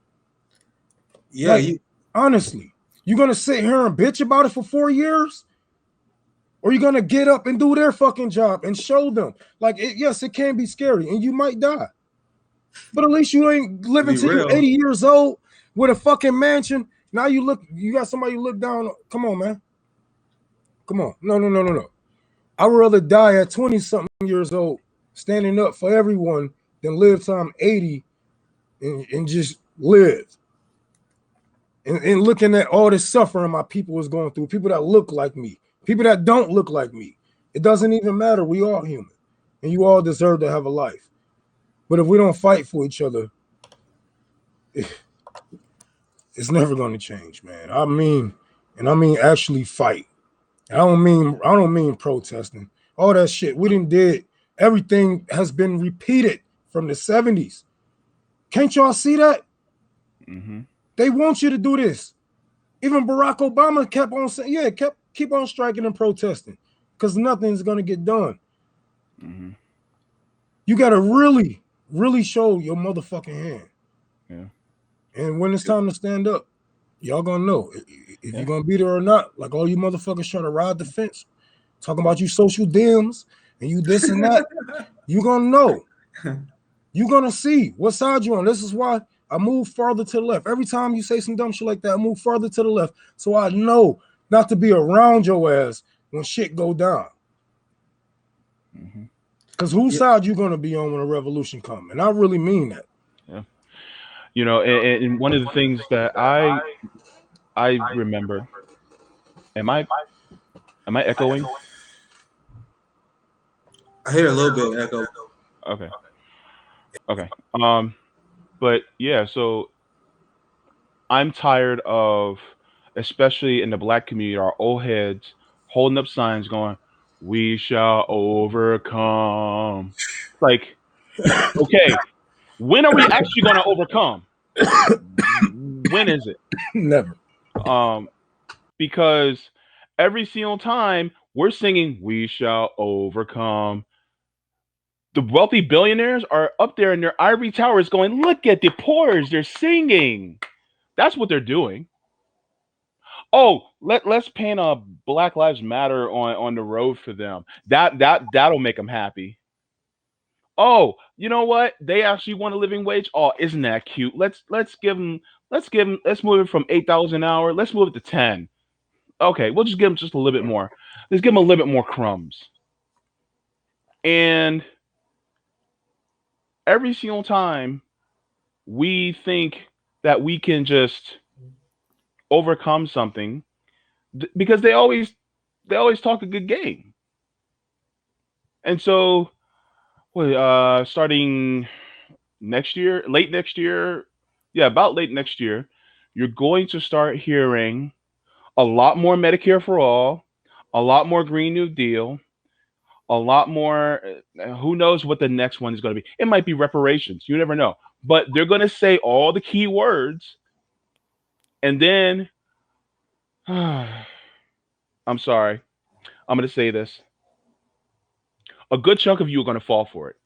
Yeah, like, honestly, you going to sit here and bitch about it for 4 years? Or you going to get up and do their fucking job and show them? Like, yes, it can be scary and you might die. But at least you ain't living till you're 80 years old with a fucking mansion. Now you got somebody you look down. Come on, man. Come on. No. I would rather die at 20-something years old standing up for everyone than live till I'm 80 and just live. And looking at all this suffering my people is going through, people that look like me, people that don't look like me. It doesn't even matter. We all human. And you all deserve to have a life. But if we don't fight for each other, it's never going to change, man. I mean actually fight. I don't mean protesting. All that shit. We didn't did. Everything has been repeated from the 70s. Can't y'all see that? Mm-hmm. They want you to do this. Even Barack Obama kept on saying, keep on striking and protesting because nothing's going to get done. Mm-hmm. You got to really, really show your motherfucking hand. Yeah. And when it's time to stand up, y'all going to know if you're going to be there or not. Like all you motherfuckers trying to ride the fence, talking about you social Dems and you this and that, you're going to know. You're going to see what side you're on. This is why I move farther to the left. Every time you say some dumb shit like that, I move farther to the left so I know not to be around your ass when shit go down. Because whose side you going to be on when a revolution comes? And I really mean that. Yeah. You know, and one of the things that I remember, am I echoing? I hear a little bit echo. Okay. But yeah, so I'm tired of, especially in the black community, our old heads holding up signs going, "We shall overcome." Like, okay, when are we actually going to overcome? When is it? Never. Because every single time we're singing, "We shall overcome," the wealthy billionaires are up there in their ivory towers going, "Look at the poors, they're singing." That's what they're doing. Oh, let's paint a Black Lives Matter on the road for them. That'll make them happy. Oh, you know what? They actually want a living wage. Oh, isn't that cute? Let's move it from 8,000 an hour. Let's move it to 10. Okay, we'll just give them just a little bit more. Let's give them a little bit more crumbs. And every single time we think that we can just overcome something, because they always talk a good game. And so, starting next year, late next year, yeah, about late next year, you're going to start hearing a lot more Medicare for all, a lot more Green New Deal, a lot more. Who knows what the next one is going to be? It might be reparations. You never know. But they're going to say all the key words, and then I'm sorry, I'm going to say this. A good chunk of you are going to fall for it.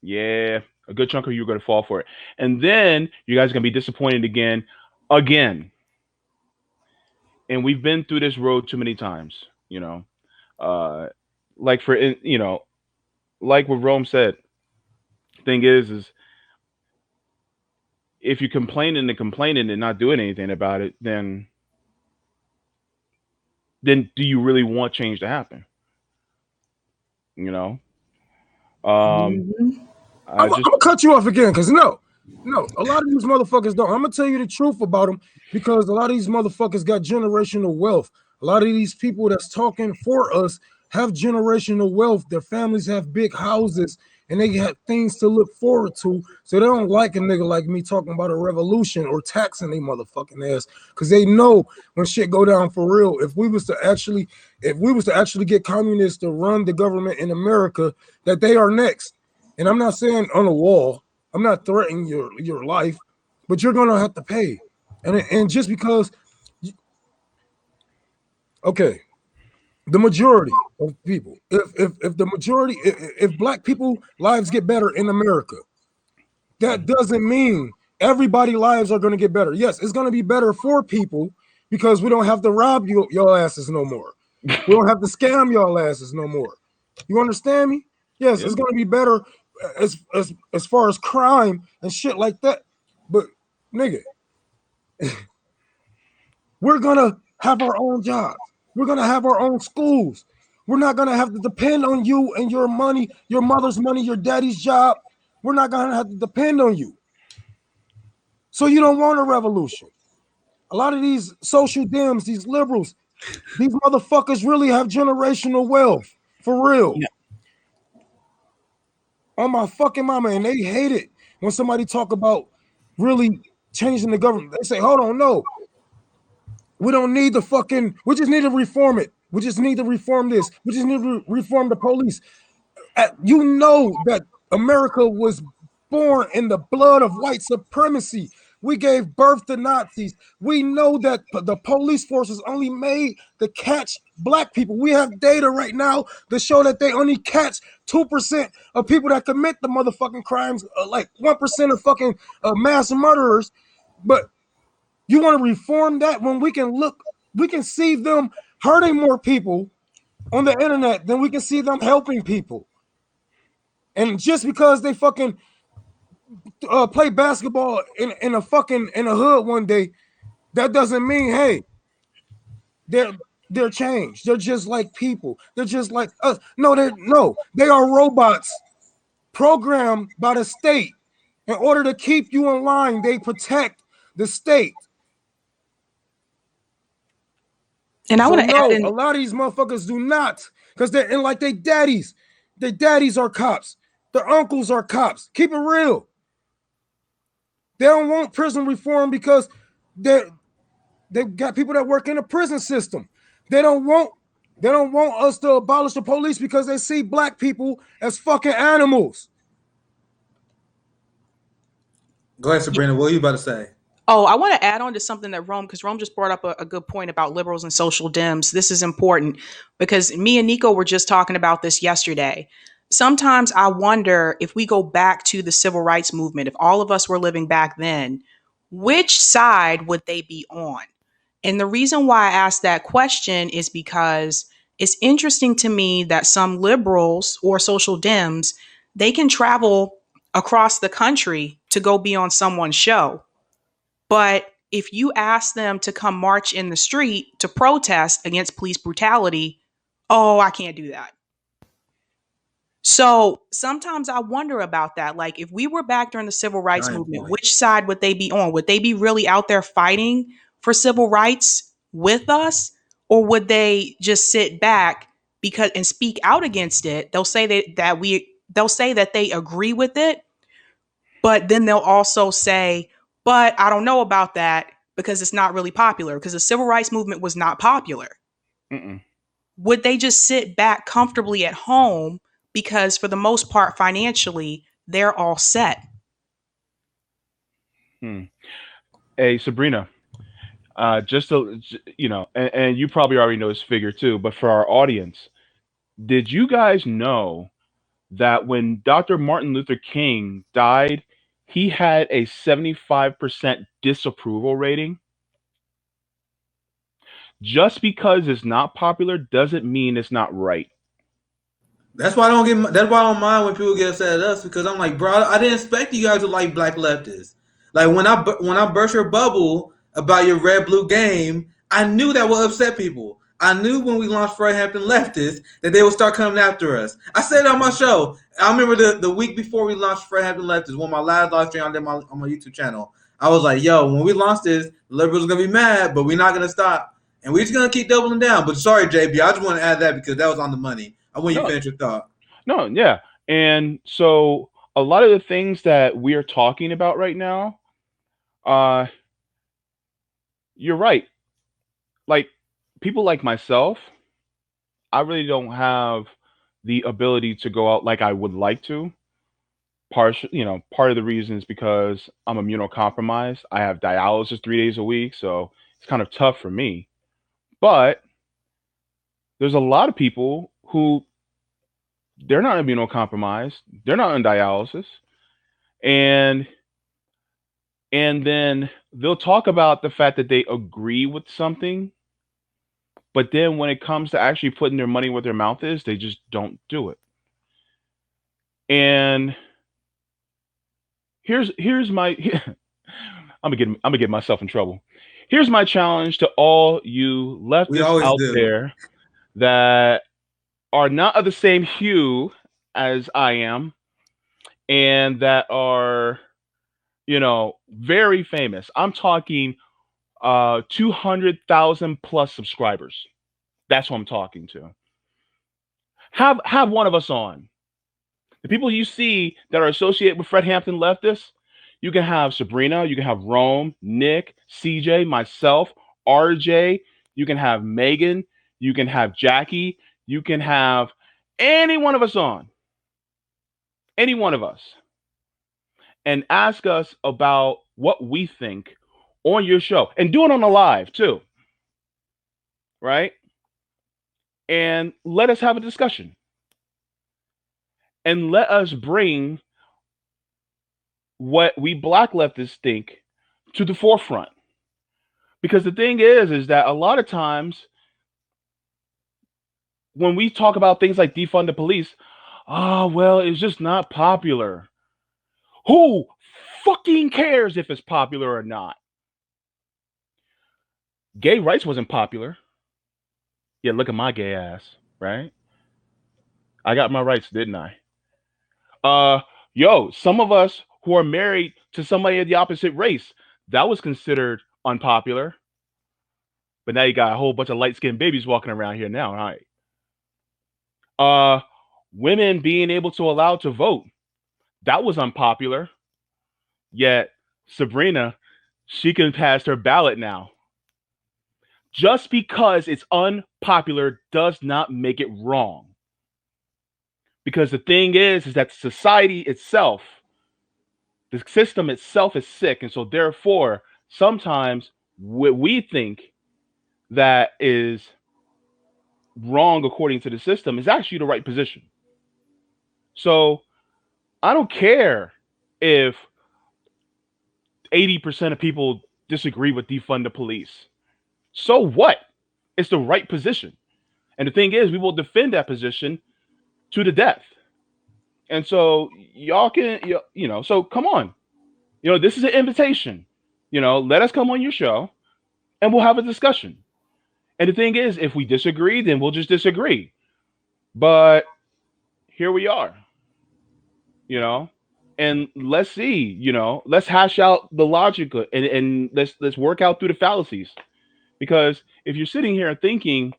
Yeah, a good chunk of you are going to fall for it, and then you guys are going to be disappointed again. And we've been through this road too many times. You know, uh, like for like what Rome said. Thing is if you're complaining and not doing anything about it, then do you really want change to happen? You know, um, Mhm. I I'm just gonna cut you off again because no, a lot of these motherfuckers don't. I'm gonna tell you the truth about them because a lot of these motherfuckers got generational wealth. A lot of these people that's talking for us have generational wealth. Their families have big houses and they have things to look forward to. So they don't like a nigga like me talking about a revolution or taxing they motherfucking ass because they know when shit go down for real. If we was to actually get communists to run the government in America, that they are next. And I'm not saying on a wall. I'm not threatening your life, but you're gonna have to pay. And just because, okay, the majority of people, if the majority, if black people lives get better in America, that doesn't mean everybody lives are gonna get better. Yes, it's gonna be better for people because we don't have to rob your asses no more. We don't have to scam y'all asses no more. You understand me? Yes, yeah. it's gonna be better as far as crime and shit like that. But nigga, we're gonna have our own jobs. We're gonna have our own schools. We're not gonna have to depend on you and your money, your mother's money, your daddy's job. We're not gonna have to depend on you. So you don't want a revolution. A lot of these social dems, these liberals, these motherfuckers really have generational wealth for real. Yeah. On my fucking mama, and they hate it when somebody talk about really changing the government. They say, "Hold on, no, we don't need the fucking. We just need to reform it. We just need to reform this. We just need to reform the police." You know that America was born in the blood of white supremacy. We gave birth to Nazis. We know that the police force is only made to catch black people. We have data right now to show that they only catch 2% of people that commit the motherfucking crimes, like 1% of fucking mass murderers. But you want to reform that when we can see them hurting more people on the internet than we can see them helping people. And just because they fucking play basketball in a hood one day, that doesn't mean hey they're they're changed. They're just like people. They're just like us. No, they are robots programmed by the state in order to keep you in line. They protect the state. And I So want to add no, a in. lot of these motherfuckers do not because they're in like they daddies. Their daddies are cops. Their uncles are cops. Keep it real. They don't want prison reform because they've got people that work in the prison system. They don't want us to abolish the police because they see black people as fucking animals. Go ahead, Sabrina. What are you about to say? Oh, I want to add on to something that Rome, because Rome just brought up a good point about liberals and social dems. This is important because me and Nico were just talking about this yesterday. Sometimes I wonder if we go back to the civil rights movement, if all of us were living back then, which side would they be on? And the reason why I asked that question is because it's interesting to me that some liberals or social dems, they can travel across the country to go be on someone's show, but if you ask them to come march in the street to protest against police brutality, oh, I can't do that. So sometimes I wonder about that. Like, if we were back during the civil rights Giant movement, point. which side would they be on? Would they be really out there fighting for civil rights? with us, or would they just sit back because and speak out against it? They'll say that they agree with it, but then they'll also say, but I don't know about that because it's not really popular, because the civil rights movement was not popular. Mm-mm. Would they just sit back comfortably at home because for the most part financially they're all set? Hmm. Hey, Sabrina, just to, and you probably already know this figure too, but for our audience, did you guys know that when Dr. Martin Luther King died, he had a 75% disapproval rating? Just because it's not popular doesn't mean it's not right. That's why I don't get. That's why I don't mind when people get upset at us, because I'm like, bro, I didn't expect you guys to like black leftists. Like when I burst your bubble about your red blue game, I knew that would upset people. I knew when we launched Fred Hampton Leftists that they would start coming after us. I said it on my show. I remember the week before we launched Fred Hampton Leftists, one of my last live stream I did on my YouTube channel. I was like, yo, when we launched this, the liberals are gonna be mad, but we're not gonna stop. And we're just gonna keep doubling down. But sorry, JB, I just want to add that because that was on the money. I want you to No, finish your thought. no, yeah. And so a lot of the things that we are talking about right now, uh, you're right. Like people like myself, I really don't have the ability to go out like I would like to. Part of the reason is because I'm immunocompromised. I have dialysis 3 days a week, so it's kind of tough for me. But there's a lot of people who they're not immunocompromised, they're not on dialysis, and then they'll talk about the fact that they agree with something, but then when it comes to actually putting their money where their mouth is, they just don't do it. And here's my I'm gonna get myself in trouble. Here's my challenge to all you We leftists always out do. there that are not of the same hue as I am and that are, very famous. I'm talking 200,000 plus subscribers. That's who I'm talking to. Have one of us on. The people you see that are associated with Fred Hampton leftists, you can have Sabrina, you can have Rome, Nick, CJ, myself, RJ, you can have Megan, you can have Jackie, you can have any one of us on, any one of us, and ask us about what we think on your show and do it on the live too, right? And let us have a discussion and let us bring what we black leftists think to the forefront. Because the thing is that a lot of times when we talk about things like defund the police, well, it's just not popular. Who fucking cares if it's popular or not? Gay rights wasn't popular. Yeah, look at my gay ass, right? I got my rights, didn't I? Some of us who are married to somebody of the opposite race, that was considered unpopular. But now you got a whole bunch of light-skinned babies walking around here now, right? Women being able to allow to vote, that was unpopular. Yet Sabrina, she can pass her ballot now. Just because it's unpopular does not make it wrong. Because the thing is that society itself, the system itself is sick. And so therefore, sometimes what we think that is wrong according to the system is actually the right position. So I don't care if 80% of people disagree with defund the police. So what? It's the right position. And the thing is, we will defend that position to the death. And so y'all can, so come on. This is an invitation. Let us come on your show and we'll have a discussion. And the thing is, if we disagree, then we'll just disagree. But here we are, and let's see, let's hash out the logic and let's work out through the fallacies. Because if you're sitting here thinking,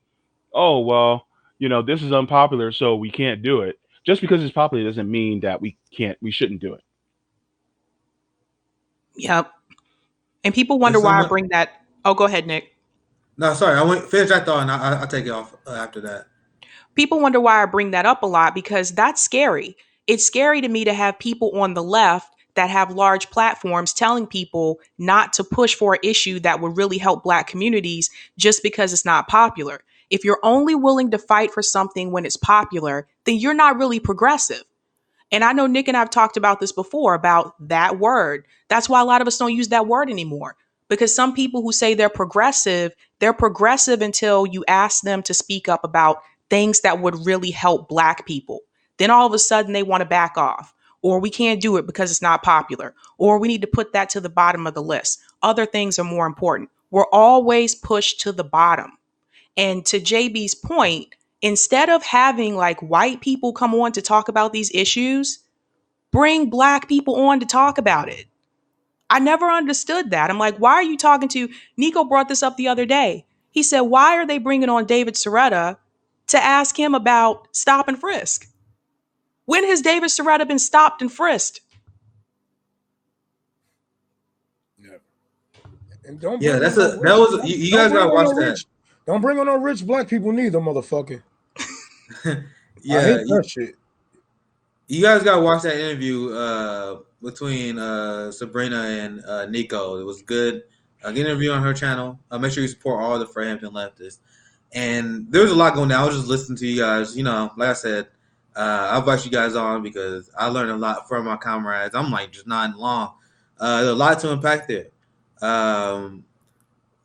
oh, well, this is unpopular, so we can't do it. Just because it's popular doesn't mean that we shouldn't do it. Yep. And people wonder There's why I someone. bring that. Oh, go ahead, Nick. No, sorry. I went finish that thought, and I'll take it off after that. People wonder why I bring that up a lot because that's scary. It's scary to me to have people on the left that have large platforms telling people not to push for an issue that would really help Black communities just because it's not popular. If you're only willing to fight for something when it's popular, then you're not really progressive. And I know Nick and I've talked about this before about that word. That's why a lot of us don't use that word anymore. Because some people who say they're progressive until you ask them to speak up about things that would really help Black people. Then all of a sudden they want to back off, or we can't do it because it's not popular, or we need to put that to the bottom of the list. Other things are more important. We're always pushed to the bottom. And to JB's point, instead of having like white people come on to talk about these issues, bring Black people on to talk about it. I never understood that. I'm like, why are you talking to Nico brought this up the other day. He said, why are they bringing on David Soretta to ask him about stop and frisk? When has David Soretta been stopped and frisked? Yeah. And don't Yeah, bring that's on a no that rich, was you guys gotta watch that. Don't bring on no rich Black people neither, motherfucker. Yeah, I hate that shit. You guys gotta watch that interview between Sabrina and Nico. It was good. Get an interview on her channel. Make sure you support all the Hampton leftists. And there's a lot going on. I was just listening to you guys. Like I said, I invite you guys on because I learned a lot from my comrades. I'm like just nodding along. There's a lot to unpack there.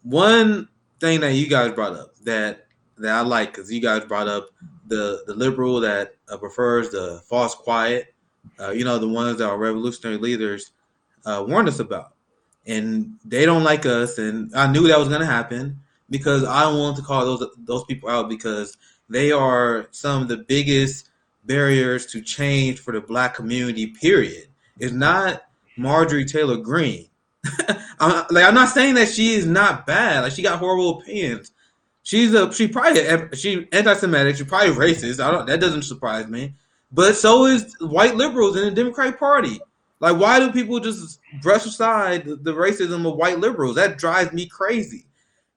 One thing that you guys brought up that I like, because you guys brought up the liberal that prefers the false quiet, the ones that are revolutionary leaders warned us about. And they don't like us, and I knew that was going to happen because I wanted to call those people out because they are some of the biggest barriers to change for the Black community, period. It's not Marjorie Taylor Greene. I'm not saying that she is not bad. Like, she got horrible opinions. She's anti-Semitic. She's probably racist. That doesn't surprise me. But so is white liberals in the Democratic Party. Like, why do people just brush aside the racism of white liberals? That drives me crazy.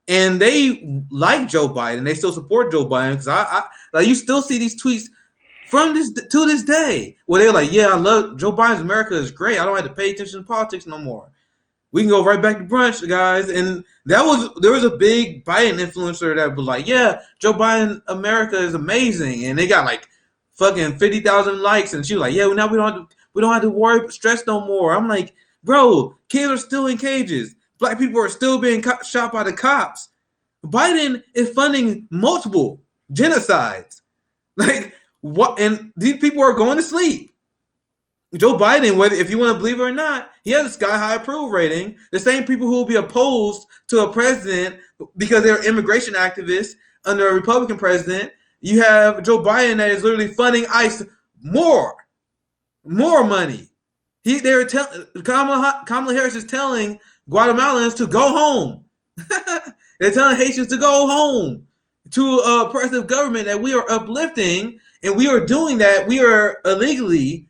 And they like Joe Biden. They still support Joe Biden because like, you still see these tweets from to this day where they're like, "Yeah, I love Joe Biden's America is great. I don't have to pay attention to politics no more. We can go right back to brunch, guys." And there was a big Biden influencer that was like, "Yeah, Joe Biden America is amazing," and they got like fucking 50,000 likes, and she was like, "Yeah, now we don't have to worry, stress no more." I'm like, bro, kids are still in cages. Black people are still being shot by the cops. Biden is funding multiple genocides. Like, what? And these people are going to sleep. Joe Biden, whether if you want to believe it or not, he has a sky-high approval rating. The same people who will be opposed to a president because they're immigration activists under a Republican president, you have Joe Biden that is literally funding ICE more money. Kamala Harris is telling Guatemalans to go home. They're telling Haitians to go home to a oppressive government that we are uplifting, and we are doing that. We are illegally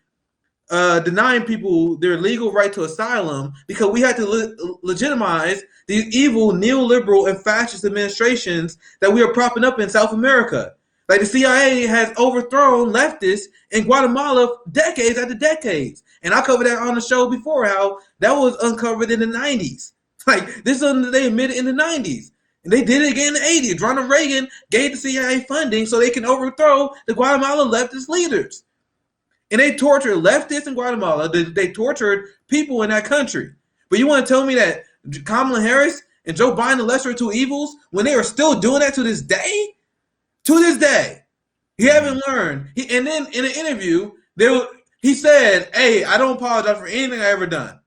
denying people their legal right to asylum because we had to legitimize these evil neoliberal and fascist administrations that we are propping up in South America. Like, the CIA has overthrown leftists in Guatemala decades after decades. And I covered that on the show before, how that was uncovered in the 90s. Like, this is something they admitted in the 90s. And they did it again in the 80s. Ronald Reagan gave the CIA funding so they can overthrow the Guatemala leftist leaders. And they tortured leftists in Guatemala. They tortured people in that country. But you want to tell me that Kamala Harris and Joe Biden, the lesser of two evils, when they are still doing that to this day? To this day. He haven't learned. And then in an interview, he said, "Hey, I don't apologize for anything I ever done."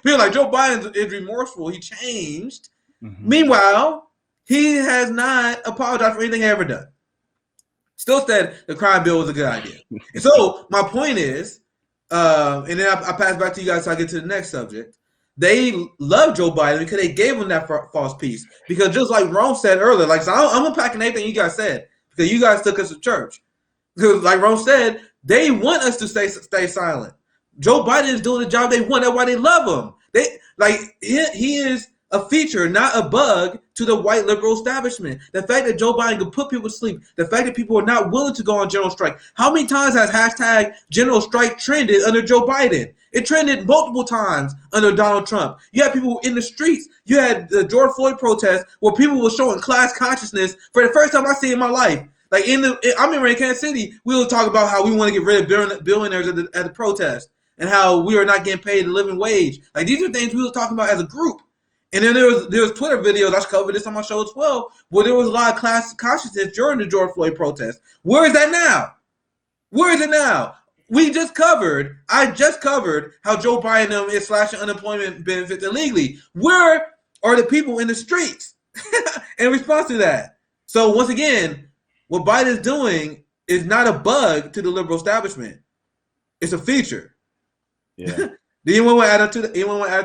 People like, Joe Biden is remorseful. He changed. Mm-hmm. Meanwhile, he has not apologized for anything I ever done. Still said the crime bill was a good idea. So my point is, and then I pass back to you guys so I get to the next subject, they love Joe Biden because they gave him that false peace. Because just like Rome said earlier, like so I'm unpacking everything you guys said because you guys took us to church. Because like Rome said, they want us to stay silent. Joe Biden is doing the job they want. That's why they love him. He is a feature, not a bug, to the white liberal establishment. The fact that Joe Biden can put people to sleep, the fact that people are not willing to go on general strike. How many times has hashtag general strike trended under Joe Biden? It trended multiple times under Donald Trump. You had people in the streets. You had the George Floyd protest where people were showing class consciousness for the first time I see in my life. Like I remember in Kansas City, we will talk about how we want to get rid of billionaires at the protest and how we are not getting paid a living wage. Like these are things we were talking about as a group. And then there was Twitter videos, I covered this on my show as well, where there was a lot of class consciousness during the George Floyd protest. Where is that now? Where is it now? I just covered how Joe Biden is slashing unemployment benefits illegally. Where are the people in the streets in response to that? So once again, what Biden is doing is not a bug to the liberal establishment. It's a feature. Yeah. Do anyone want to add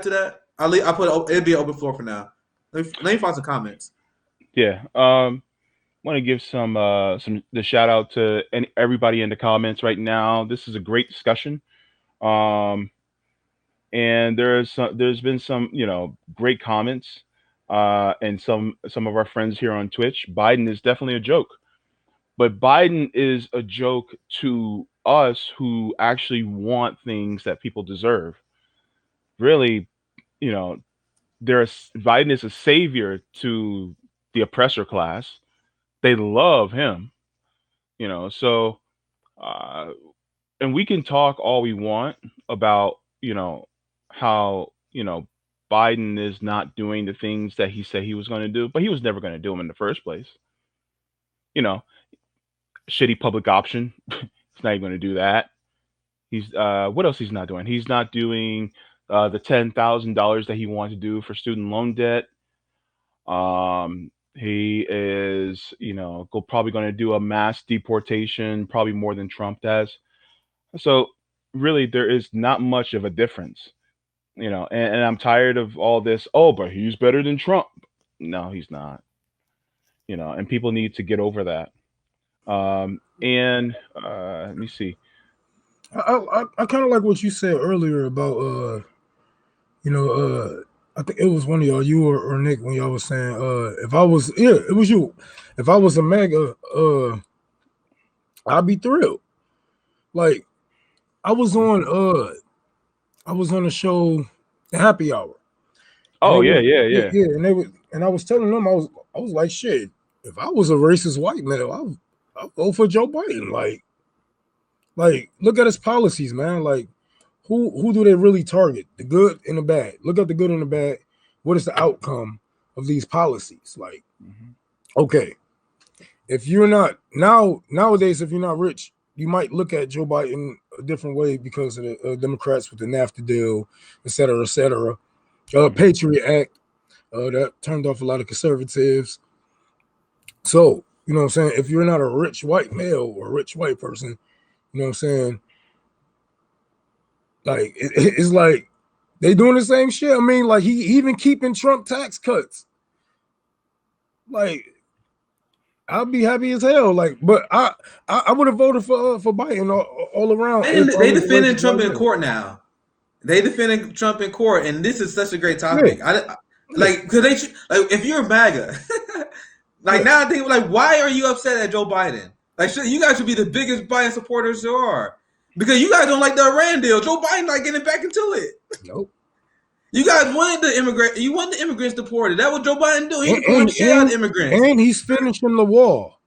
to that? I'll put it'll be an open floor for now. Let me find some comments. Yeah. Want to give some the shout out to everybody in the comments right now. This is a great discussion. And there's been some great comments. And some of our friends here on Twitch. Biden is definitely a joke. But Biden is a joke to us who actually want things that people deserve. Really, Biden is a savior to the oppressor class. They love him, so, and we can talk all we want about, how, Biden is not doing the things that he said he was going to do, but he was never going to do them in the first place. Shitty public option. He's not even going to do that. He's what else he's not doing? He's not doing the $10,000 that he wanted to do for student loan debt. He is, probably going to do a mass deportation, probably more than Trump does. So really, there is not much of a difference, and I'm tired of all this. Oh, but he's better than Trump. No, he's not. And people need to get over that. And let me see. I kind of like what you said earlier about I think it was one of y'all, you or Nick, when y'all was saying if I was it was you. If I was a MAGA, I'd be thrilled. Like I was on a show, the Happy Hour. Oh yeah. And I was telling them, I was like, shit, if I was a racist white male, I'll vote for Joe Biden. Like, look at his policies, man. Like, who do they really target? The good and the bad. Look at the good and the bad. What is the outcome of these policies? Like, okay, if you're not nowadays, if you're not rich, you might look at Joe Biden a different way because of the Democrats with the NAFTA deal, et cetera, et cetera. Patriot Act that turned off a lot of conservatives. So, you know what I'm saying? If you're not a rich white male or a rich white person, you know what I'm saying? Like, it's like they doing the same shit. I mean, like, he even keeping Trump tax cuts. Like, I'd be happy as hell. Like, but I would have voted for Biden all around. They defending Trump in court now. They defending Trump in court, and this is such a great topic. Yeah. Because if you're a MAGA, now I think, like, why are you upset at Joe Biden? Like, you guys should be the biggest Biden supporters there are, because you guys don't like the Iran deal. Joe Biden not getting back into it. Nope. You guys wanted the immigrants deported. That what Joe Biden do. He deported shit out of immigrants. And he's finishing the wall.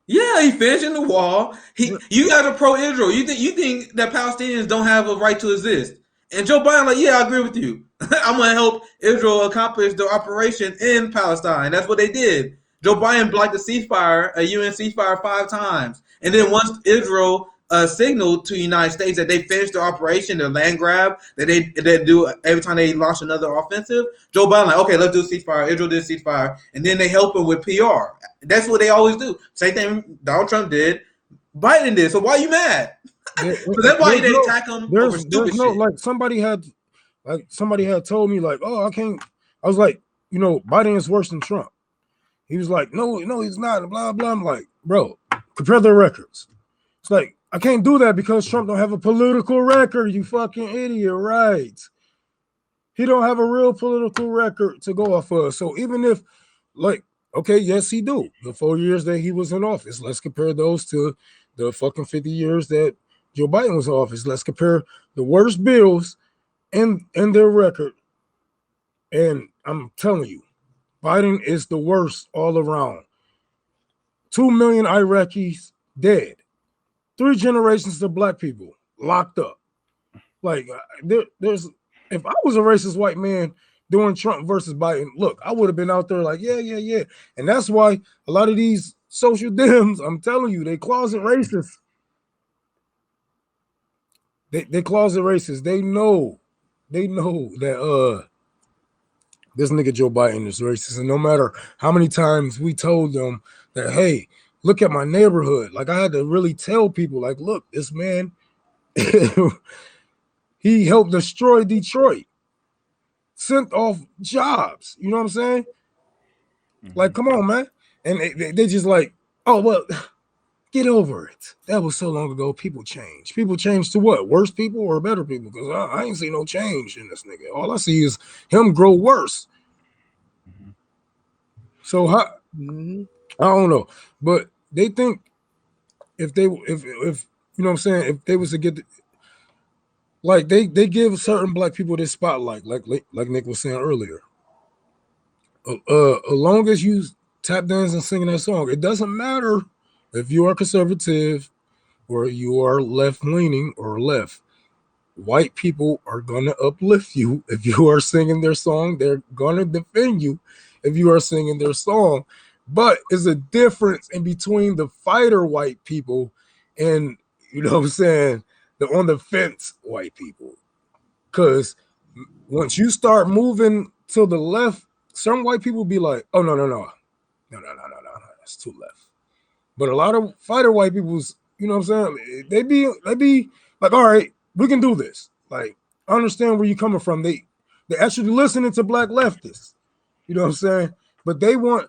Yeah, he's finishing the wall. You guys are pro-Israel. You think that Palestinians don't have a right to exist. And Joe Biden, like, yeah, I agree with you. I'm going to help Israel accomplish their operation in Palestine. That's what they did. Joe Biden blocked a ceasefire, a UN ceasefire, 5 times. And then once Israel signaled to the United States that they finished their operation, their land grab, that they do every time they launch another offensive, Joe Biden, like, okay, let's do a ceasefire. Israel did a ceasefire. And then they help him with PR. That's what they always do. Same thing Donald Trump did. Biden did. So why are you mad? So that's why they attack him over stupid shit. Like, somebody had, Like somebody had told me, like, oh, I can't. I was like, Biden is worse than Trump. He was like, no, he's not. Blah blah. I'm like, bro, compare their records. It's like I can't do that because Trump don't have a political record. You fucking idiot, right? He don't have a real political record to go off of. So even if, like, okay, yes, he do. The 4 years that he was in office. Let's compare those to the fucking 50 years that Joe Biden was in office. Let's compare the worst bills in their record. And I'm telling you, Biden is the worst all around. 2 million Iraqis dead. 3 generations of black people locked up. Like there's if I was a racist white man doing Trump versus Biden, look, I would have been out there like, yeah. And that's why a lot of these social Dems, I'm telling you, they closet racist. They closet racist. They know that this nigga Joe Biden is racist. And no matter how many times we told them that, hey, look at my neighborhood. Like I had to really tell people, like, look, this man, he helped destroy Detroit, sent off jobs. You know what I'm saying? Like, come on, man. And they just like, oh, well, get over it. That was so long ago. People change. People change to what? Worse people or better people? Because I ain't see no change in this nigga. All I see is him grow worse. So I don't know, but they think if you know what I'm saying, if they was to get like they give certain black people this spotlight, like Nick was saying earlier. As long as you tap dance and singing that song, it doesn't matter if you are conservative or you are left leaning or left. White people are gonna uplift you if you are singing their song. They're gonna defend you if you are singing their song. But it's a difference in between the fighter white people and, you know what I'm saying, the on the fence white people. Because once you start moving to the left, some white people be like, oh, no, that's too left. But a lot of fighter white people's, you know what I'm saying, they be like, all right, we can do this. Like, I understand where you're coming from. They actually listening to black leftists. You know what I'm saying? But they want,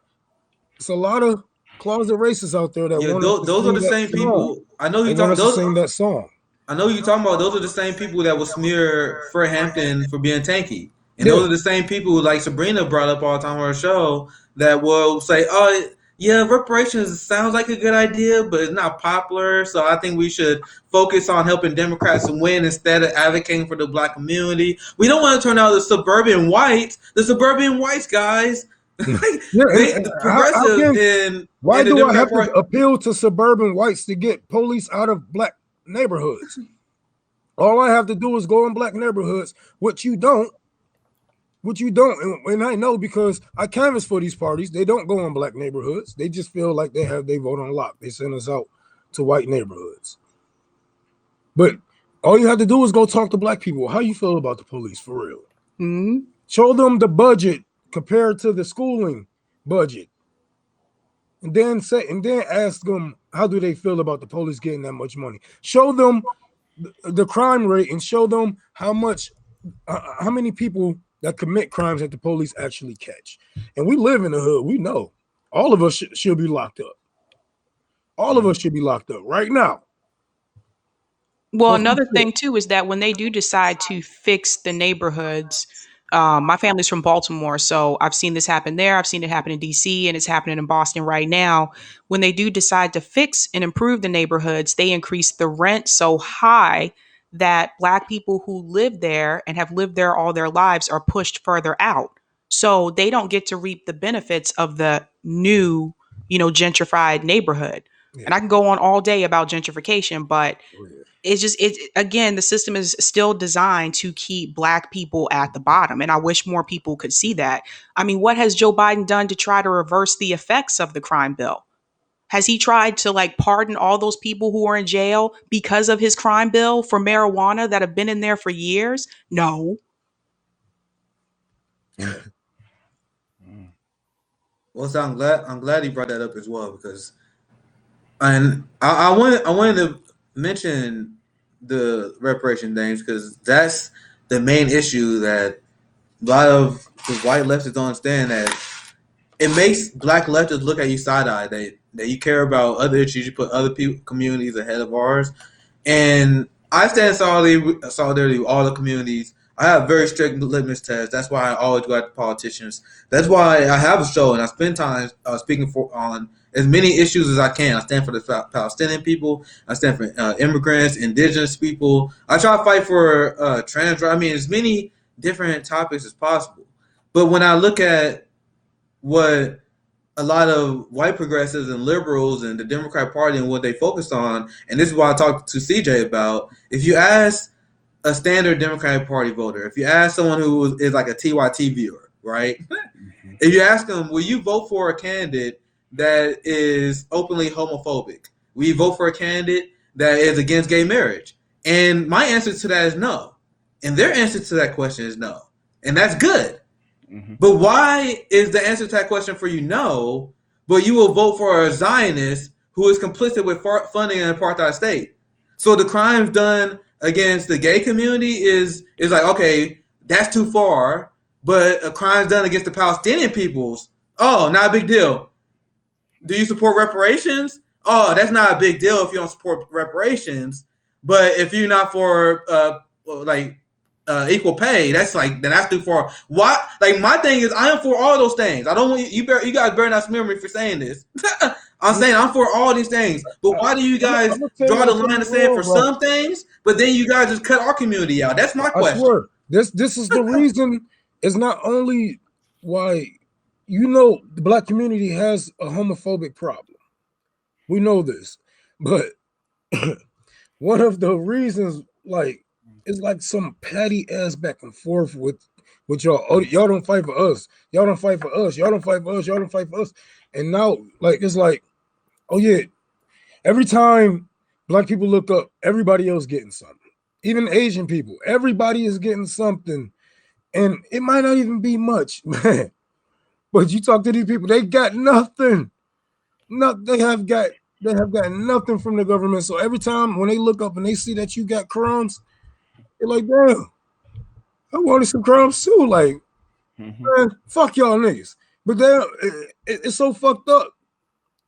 it's a lot of closet racists out there that want those are the same people. I know you talking. Those sing that song. I know you're talking about. Those are the same people that will smear Fred Hampton for being tanky, and those are the same people who, like Sabrina brought up all the time on her show, that will say, "Oh, yeah, reparations sounds like a good idea, but it's not popular. So I think we should focus on helping Democrats win instead of advocating for the black community. We don't want to turn out the suburban whites, guys." Why do I have to appeal to suburban whites to get police out of black neighborhoods? All I have to do is go in black neighborhoods, which you don't. And I know because I canvass for these parties. They don't go in black neighborhoods. They just feel like they have their vote on lock. They send us out to white neighborhoods. But all you have to do is go talk to black people. How you feel about the police for real? Mm-hmm. Show them the budget compared to the schooling budget. And then ask them, how do they feel about the police getting that much money? Show them the crime rate and show them how many people that commit crimes that the police actually catch. And we live in the hood. We know all of us should be locked up. All of us should be locked up right now. Well, another thing too is that when they do decide to fix the neighborhoods, my family's from Baltimore, so I've seen this happen there. I've seen it happen in DC, and it's happening in Boston right now. When they do decide to fix and improve the neighborhoods, they increase the rent so high that Black people who live there and have lived there all their lives are pushed further out. So they don't get to reap the benefits of the new, gentrified neighborhood. Yeah. And I can go on all day about gentrification, but again, the system is still designed to keep Black people at the bottom. And I wish more people could see that. I mean, what has Joe Biden done to try to reverse the effects of the crime bill? Has he tried to pardon all those people who are in jail because of his crime bill for marijuana that have been in there for years? No. Well, so I'm glad he brought that up as well, because, and I wanted to mention the reparation things, because the main issue that a lot of the white leftists don't understand, that it makes black leftists look at you side eye. That you care about other issues, you put other people communities ahead of ours. And I stand solidarity with all the communities. I have very strict litmus tests. That's why I always go after politicians. That's why I have a show and I spend time speaking on as many issues as I can. I stand for the Palestinian people. I stand for immigrants, indigenous people. I try to fight for trans. I mean, as many different topics as possible. But when I look at what a lot of white progressives and liberals and the Democrat Party and what they focus on, and this is what I talked to CJ about. If you ask a standard Democratic Party voter, if you ask someone who is like a TYT viewer, right? Mm-hmm. If you ask them, will you vote for a candidate that is openly homophobic? Will you vote for a candidate that is against gay marriage? And my answer to that is no. And their answer to that question is no. And that's good. Mm-hmm. But why is the answer to that question for you no, but you will vote for a Zionist who is complicit with funding an apartheid state? So the crimes done against the gay community is like, okay, that's too far, but a crimes done against the Palestinian peoples, oh, not a big deal. Do you support reparations? Oh, that's not a big deal if you don't support reparations. But if you're not for equal pay, that's like, then that's too far. Why? Like, my thing is, I am for all those things. I don't want you guys better not smear me for saying this. I'm saying I'm for all these things, but why do you guys draw the line in the sand for some things, but then you guys just cut our community out? That's my question. I swear, this is the reason. It's not only why, the black community has a homophobic problem. We know this, but one of the reasons, like, it's like some petty ass back and forth with y'all. Oh, y'all don't fight for us. Y'all don't fight for us. Y'all don't fight for us. Y'all don't fight for us. And now, like, it's like, oh yeah, every time black people look up, everybody else getting something. Even Asian people, everybody is getting something, and it might not even be much, man. But you talk to these people, they got nothing. They have got nothing from the government. So every time when they look up and they see that you got crumbs, they're like, damn, I wanted some crumbs too. Like, man, fuck y'all niggas. But then it's so fucked up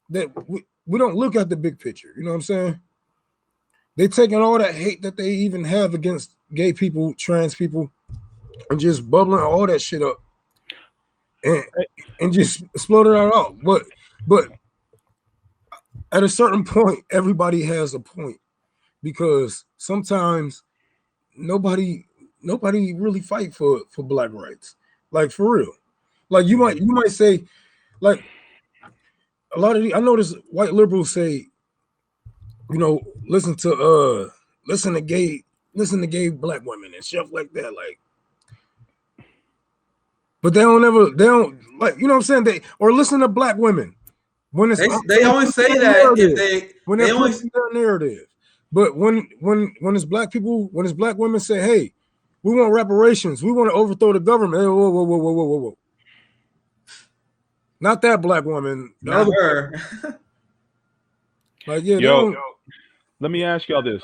that we don't look at the big picture. You know what I'm saying? They taking all that hate that they even have against gay people, trans people, and just bubbling all that shit up and just exploding it out. But at a certain point, everybody has a point, because sometimes nobody really fight for black rights, like, for real. Like, you might say, like, a lot of I notice white liberals say, listen to gay black women and stuff like that, like, but they don't like, you know what I'm saying, or listen to black women when it's they always say that when they're pushing their narrative. But when it's black people, when it's black women say, hey, we want reparations, we want to overthrow the government. Hey, whoa. Not that black woman. Not her. Like, yeah, yo, let me ask y'all this.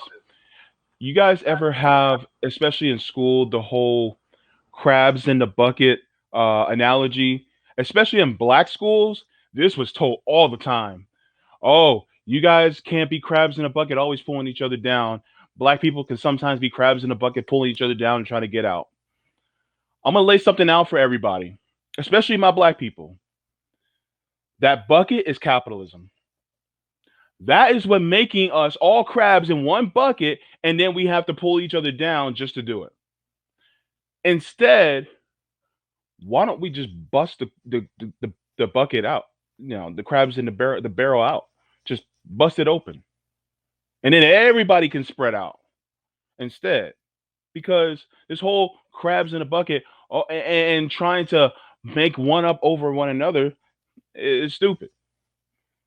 You guys ever have, especially in school, the whole crabs in the bucket analogy? Especially in black schools, this was told all the time. Oh, you guys can't be crabs in a bucket, always pulling each other down. Black people can sometimes be crabs in a bucket, pulling each other down and trying to get out. I'm going to lay something out for everybody, especially my black people. That bucket is capitalism. That is what making us all crabs in one bucket, and then we have to pull each other down just to do it. Instead, why don't we just bust the bucket out? The crabs in the barrel out. Just bust it open. And then everybody can spread out instead. Because this whole crabs in a bucket and trying to make one up over one another is stupid.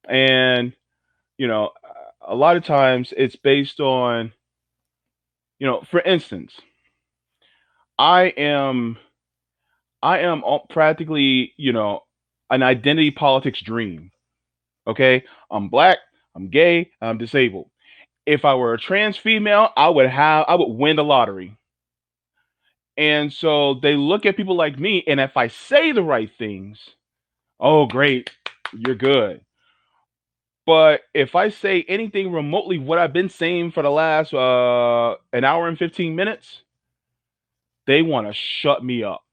And, a lot of times it's based on, for instance, I am practically, an identity politics dream. Okay. I'm black, I'm gay, I'm disabled. If I were a trans female, I would win the lottery. And so they look at people like me, and if I say the right things, oh, great, you're good. But if I say anything remotely what I've been saying for the last an hour and 15 minutes, they want to shut me up.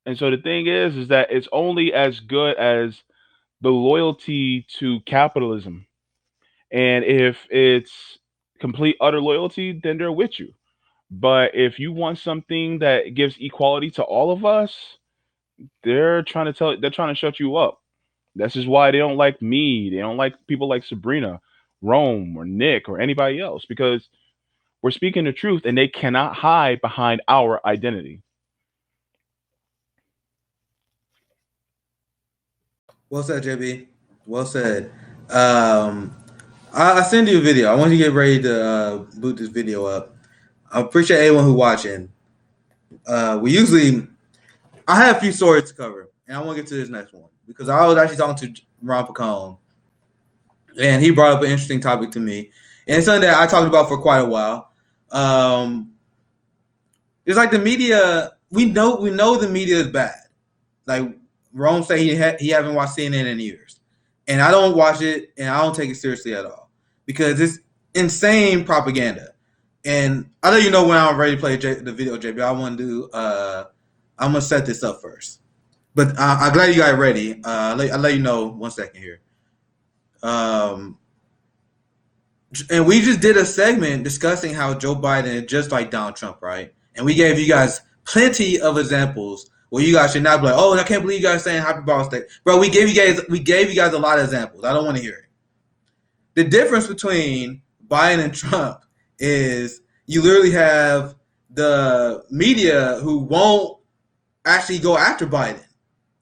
And so the thing is that it's only as good as the loyalty to capitalism. And if it's complete utter loyalty, then they're with you. But if you want something that gives equality to all of us, they're trying to shut you up. This is why they don't like me. They don't like people like Sabrina, Rome, or Nick, or anybody else, because we're speaking the truth and they cannot hide behind our identity. Well said, JB. Well said. I send you a video. I want you to get ready to boot this video up. I appreciate anyone who's watching. I have a few stories to cover, and I want to get to this next one because I was actually talking to Ron Pacone, and he brought up an interesting topic to me, and it's something that I talked about for quite a while. It's like the media. We know the media is bad. Like Rome said, he haven't watched CNN in years, and I don't watch it, and I don't take it seriously at all because it's insane propaganda. And I let you know when I'm ready to play the video, JB. I want to do. I'm gonna set this up first, but I'm glad you got ready. I'll let you know 1 second here. And we just did a segment discussing how Joe Biden is just like Donald Trump, right? And we gave you guys plenty of examples where you guys should not be like, "Oh, I can't believe you guys saying hyperbolic state." Bro, we gave you guys a lot of examples. I don't want to hear it. The difference between Biden and Trump is you literally have the media who won't actually go after Biden,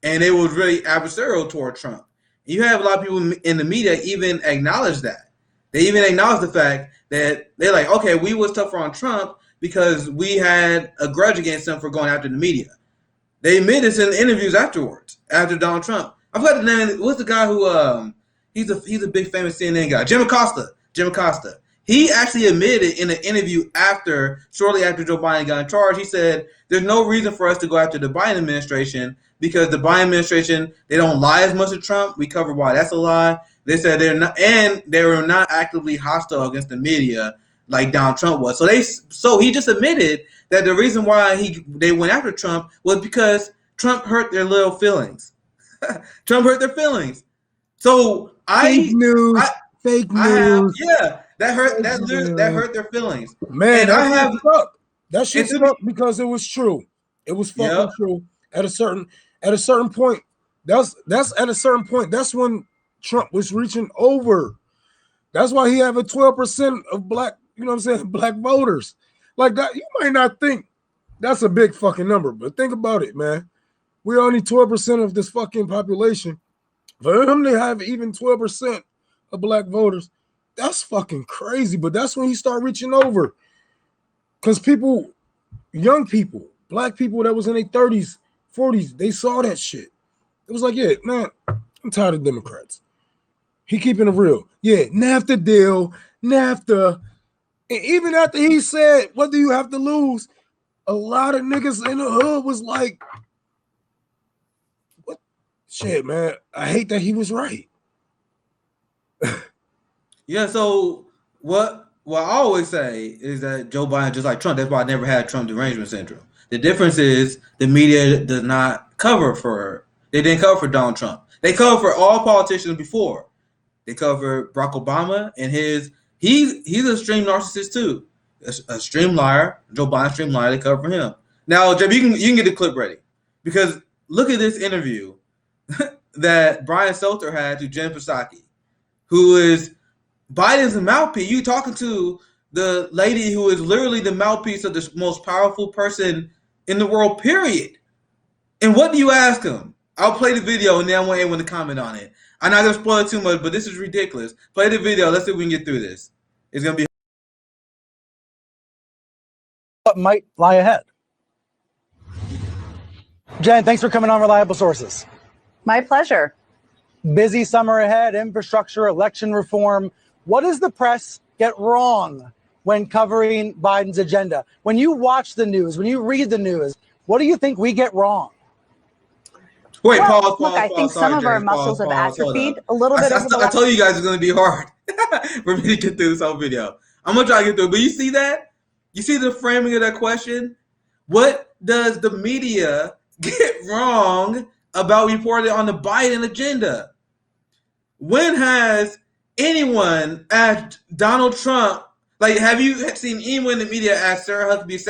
and it was really adversarial toward Trump. You have a lot of people in the media even acknowledge that. They even acknowledge the fact that they're like, okay, we was tougher on Trump because we had a grudge against him for going after the media. They admit this in interviews afterwards, after Donald Trump. I forgot the name. What's the guy who he's a big famous CNN guy, Jim Acosta. He actually admitted in an interview shortly after Joe Biden got in charge, he said, there's no reason for us to go after the Biden administration because the Biden administration, they don't lie as much as Trump. We covered why that's a lie. They said they were not actively hostile against the media like Donald Trump was. So he just admitted that the reason why they went after Trump was because Trump hurt their little feelings. Trump hurt their feelings. So fake news. That hurt their feelings. Man, that shit stuck because it was true. It was fucking true. At a certain point, that's at a certain point. That's when Trump was reaching over. That's why he have a 12% of black, you know what I'm saying, black voters. Like that, you might not think that's a big fucking number, but think about it, man. We're only 12% of this fucking population. For him to have even 12% of black voters, that's fucking crazy. But that's when he started reaching over. Because people, young people, black people that was in their 30s, 40s, they saw that shit. It was like, yeah, man, I'm tired of Democrats. He keeping it real. Yeah, NAFTA deal, NAFTA. And even after he said, what do you have to lose? A lot of niggas in the hood was like, what? Shit, man, I hate that he was right. Yeah, so what I always say is that Joe Biden, just like Trump, that's why I never had Trump derangement syndrome. The difference is the media does not cover they didn't cover for Donald Trump. They covered for all politicians before. They covered Barack Obama and he's a extreme narcissist too. A extreme liar. Joe Biden, extreme liar. They cover for him. Now, Jeb, you can get the clip ready. Because look at this interview that Brian Stelter had to Jen Psaki, who is Biden's mouthpiece. You talking to the lady who is literally the mouthpiece of the most powerful person in the world, period. And what do you ask him? I'll play the video and then I want anyone to comment on it. I'm not going to spoil it too much, but this is ridiculous. Play the video. Let's see if we can get through this. It's going to be what might lie ahead. Jen, thanks for coming on Reliable Sources. My pleasure. Busy summer ahead, infrastructure, election reform. What does the press get wrong when covering Biden's agenda. When you watch the news, when you read the news, what do you think we get wrong? Wait, Well, pause, look, pause, I think pause. some Sorry, of our James. Pause, muscles have pause. Hold atrophied up. a little bit over the I last. told you guys it's going to be hard for me to get through this whole video. I'm going to try to get through it. But you see that? You see the framing of that question? What does the media get wrong about reporting on the Biden agenda? When has anyone asked Donald Trump, like, have you seen anyone in the media ask Sarah Huckabee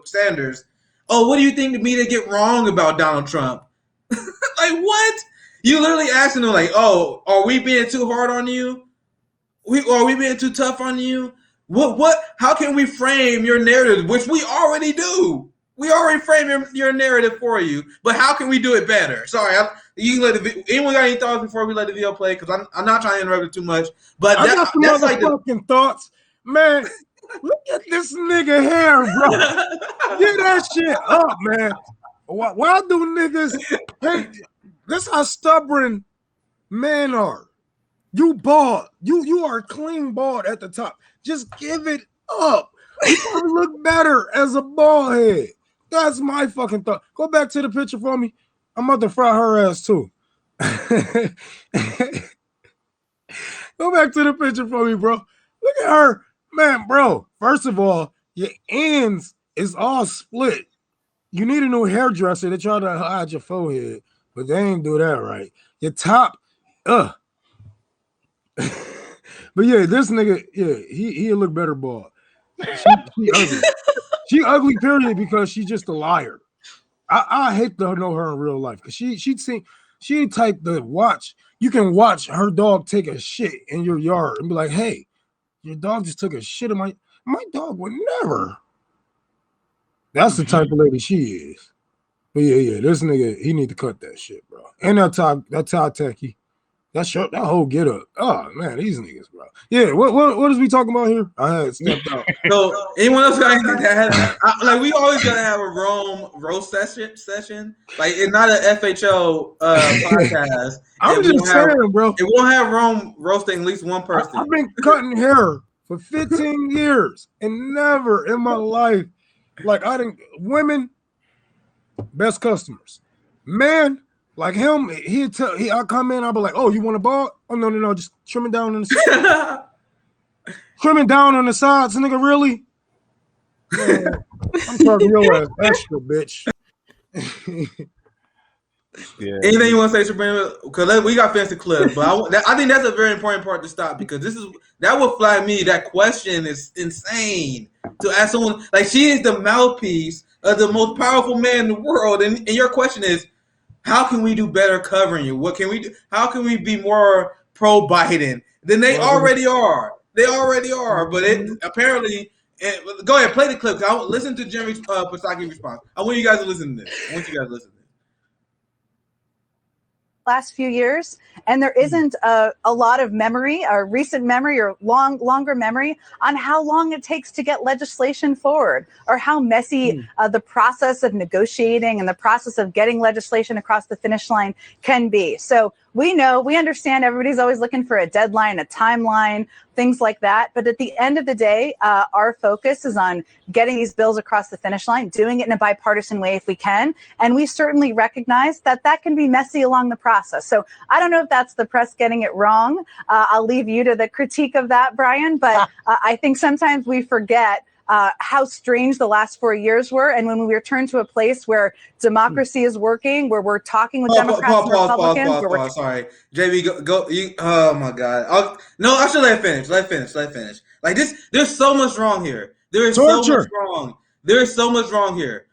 Sanders, oh, what do you think the media get wrong about Donald Trump? Like, what? You literally asking them, like, oh, are we being too hard on you? Are we being too tough on you? How can we frame your narrative, which we already do? We already frame your narrative for you, but how can we do it better? Sorry, you can let anyone got any thoughts before we let the video play? Because I'm not trying to interrupt it too much. But I got some motherfucking thoughts, man. Look at this nigga hair, bro. Get that shit up, man. Why do niggas hate? This how stubborn men are. You bald. You are clean bald at the top. Just give it up. You probably look better as a bald head. That's my fucking thought. Go back to the picture for me. I'm about to fry her ass too. Go back to the picture for me, bro. Look at her. Man, bro. First of all, your ends is all split. You need a new hairdresser. They try to hide your forehead, but they ain't do that right. Your top, But yeah, this nigga, yeah, he'll look better bald. She ugly. She ugly, period, because she's just a liar. I hate to know her in real life because she type to watch. You can watch her dog take a shit in your yard and be like, hey, your dog just took a shit in my dog would never. That's the type of lady she is. But yeah, this nigga, he need to cut that shit, bro. And that tie tacky. That shirt, that whole get up. Oh man, these niggas, bro. Yeah, what is we talking about here? I had stepped out. So anyone else got anything that has like we always gotta have a Rome roast session. Like it's not an FHO podcast. I'm just saying, bro. If we don't have Rome roasting at least one person. I've been cutting hair for 15 years and never in my life, like I didn't women, best customers. Man, like him, I'll come in, I'll be like, oh, you want a ball? Oh, no, just trim it down on the side. Trim it down on the sides, nigga, really? Man, I'm talking your ass extra, bitch. Yeah. Anything you want to say, Sabrina? Because we got fancy clips, but I think that's a very important part to stop because that will flag me. That question is insane to ask someone like she is the mouthpiece of the most powerful man in the world, and your question is, how can we do better covering you? What can we do? How can we be more pro Biden than they already are? They already are, but apparently. Go ahead, play the clip. Listen to Jeremy Pasaki's response. I want you guys to listen to this. Last few years, and there isn't a lot of memory or recent memory or longer memory on how long it takes to get legislation forward or how messy the process of negotiating and the process of getting legislation across the finish line can be. So we understand everybody's always looking for a deadline, a timeline, things like that. But at the end of the day, our focus is on getting these bills across the finish line, doing it in a bipartisan way if we can. And we certainly recognize that can be messy along the process. So I don't know if that's the press getting it wrong. I'll leave you to the critique of that, Brian. But I think sometimes we forget how strange the last 4 years were. And when we return to a place where democracy is working, where we're talking with Democrats and Republicans. Sorry. JB, go. Oh, my God. I should let finish. Let finish. Like this, there's so much wrong here. There is so much wrong. There is so much wrong here.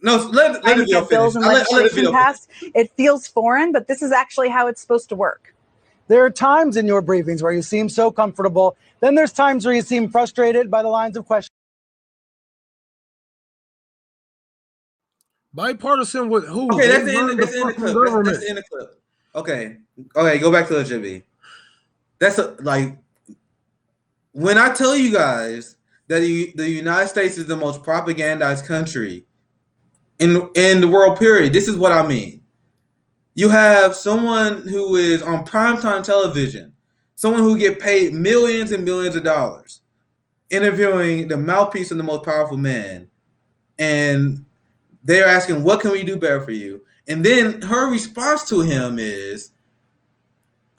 No, let the video bills finish. and legislation passed. It feels foreign, but this is actually how it's supposed to work. There are times in your briefings where you seem so comfortable. Then there's times where you seem frustrated by the lines of questioning. Bipartisan with who? Okay, that's the end of the clip. Okay, go back to the JB. That's like when I tell you guys that the United States is the most propagandized country in the world, period. This is what I mean. You have someone who is on primetime television, someone who get paid millions and millions of dollars, interviewing the mouthpiece of the most powerful man, and they're asking, "What can we do better for you?" And then her response to him is,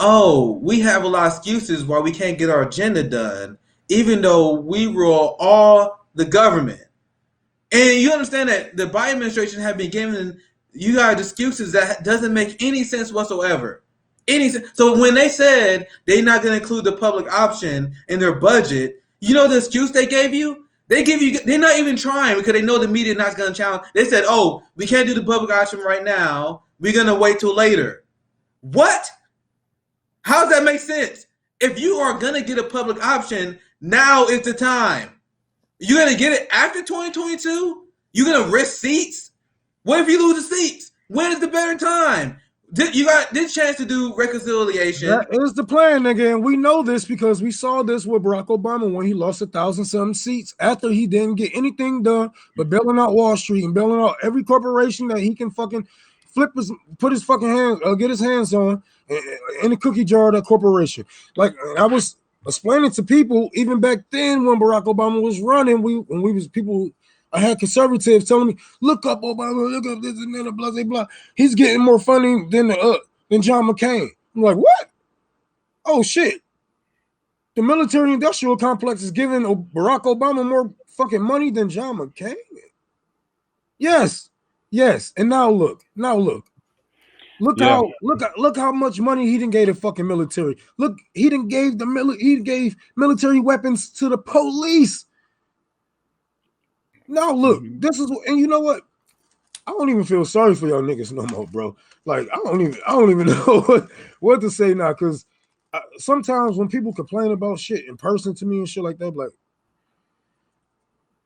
"Oh, we have a lot of excuses why we can't get our agenda done, even though we rule all the government." And you understand that the Biden administration have been giving you guys excuses that doesn't make any sense whatsoever. So when they said they're not going to include the public option in their budget, you know the excuse they gave you? They're not even trying because they know the media is not going to challenge. They said, "Oh, we can't do the public option right now. We're going to wait till later." What? How does that make sense? If you are going to get a public option, now is the time. You're going to get it after 2022? You're going to risk seats? What if you lose the seats? When is the better time? You got this chance to do reconciliation. That is the plan, nigga, and we know this because we saw this with Barack Obama when he lost 1,000-some seats after he didn't get anything done but bailing out Wall Street and bailing out every corporation that he can fucking put his fucking hand, get his hands on in the cookie jar of that corporation. Like I was explaining to people even back then when Barack Obama was running, I had conservatives telling me, "Look up Obama, look up this and that, blah blah blah. He's getting more funding than John McCain." I'm like, what? Oh shit! The military-industrial complex is giving Barack Obama more fucking money than John McCain. Yes. And now look. Yeah. Look how much money he didn't gave the fucking military. Look, he gave military weapons to the police. Now look, this is, and you know what? I don't even feel sorry for y'all niggas no more, bro. Like I don't even know what to say now, because sometimes when people complain about shit in person to me and shit like that, like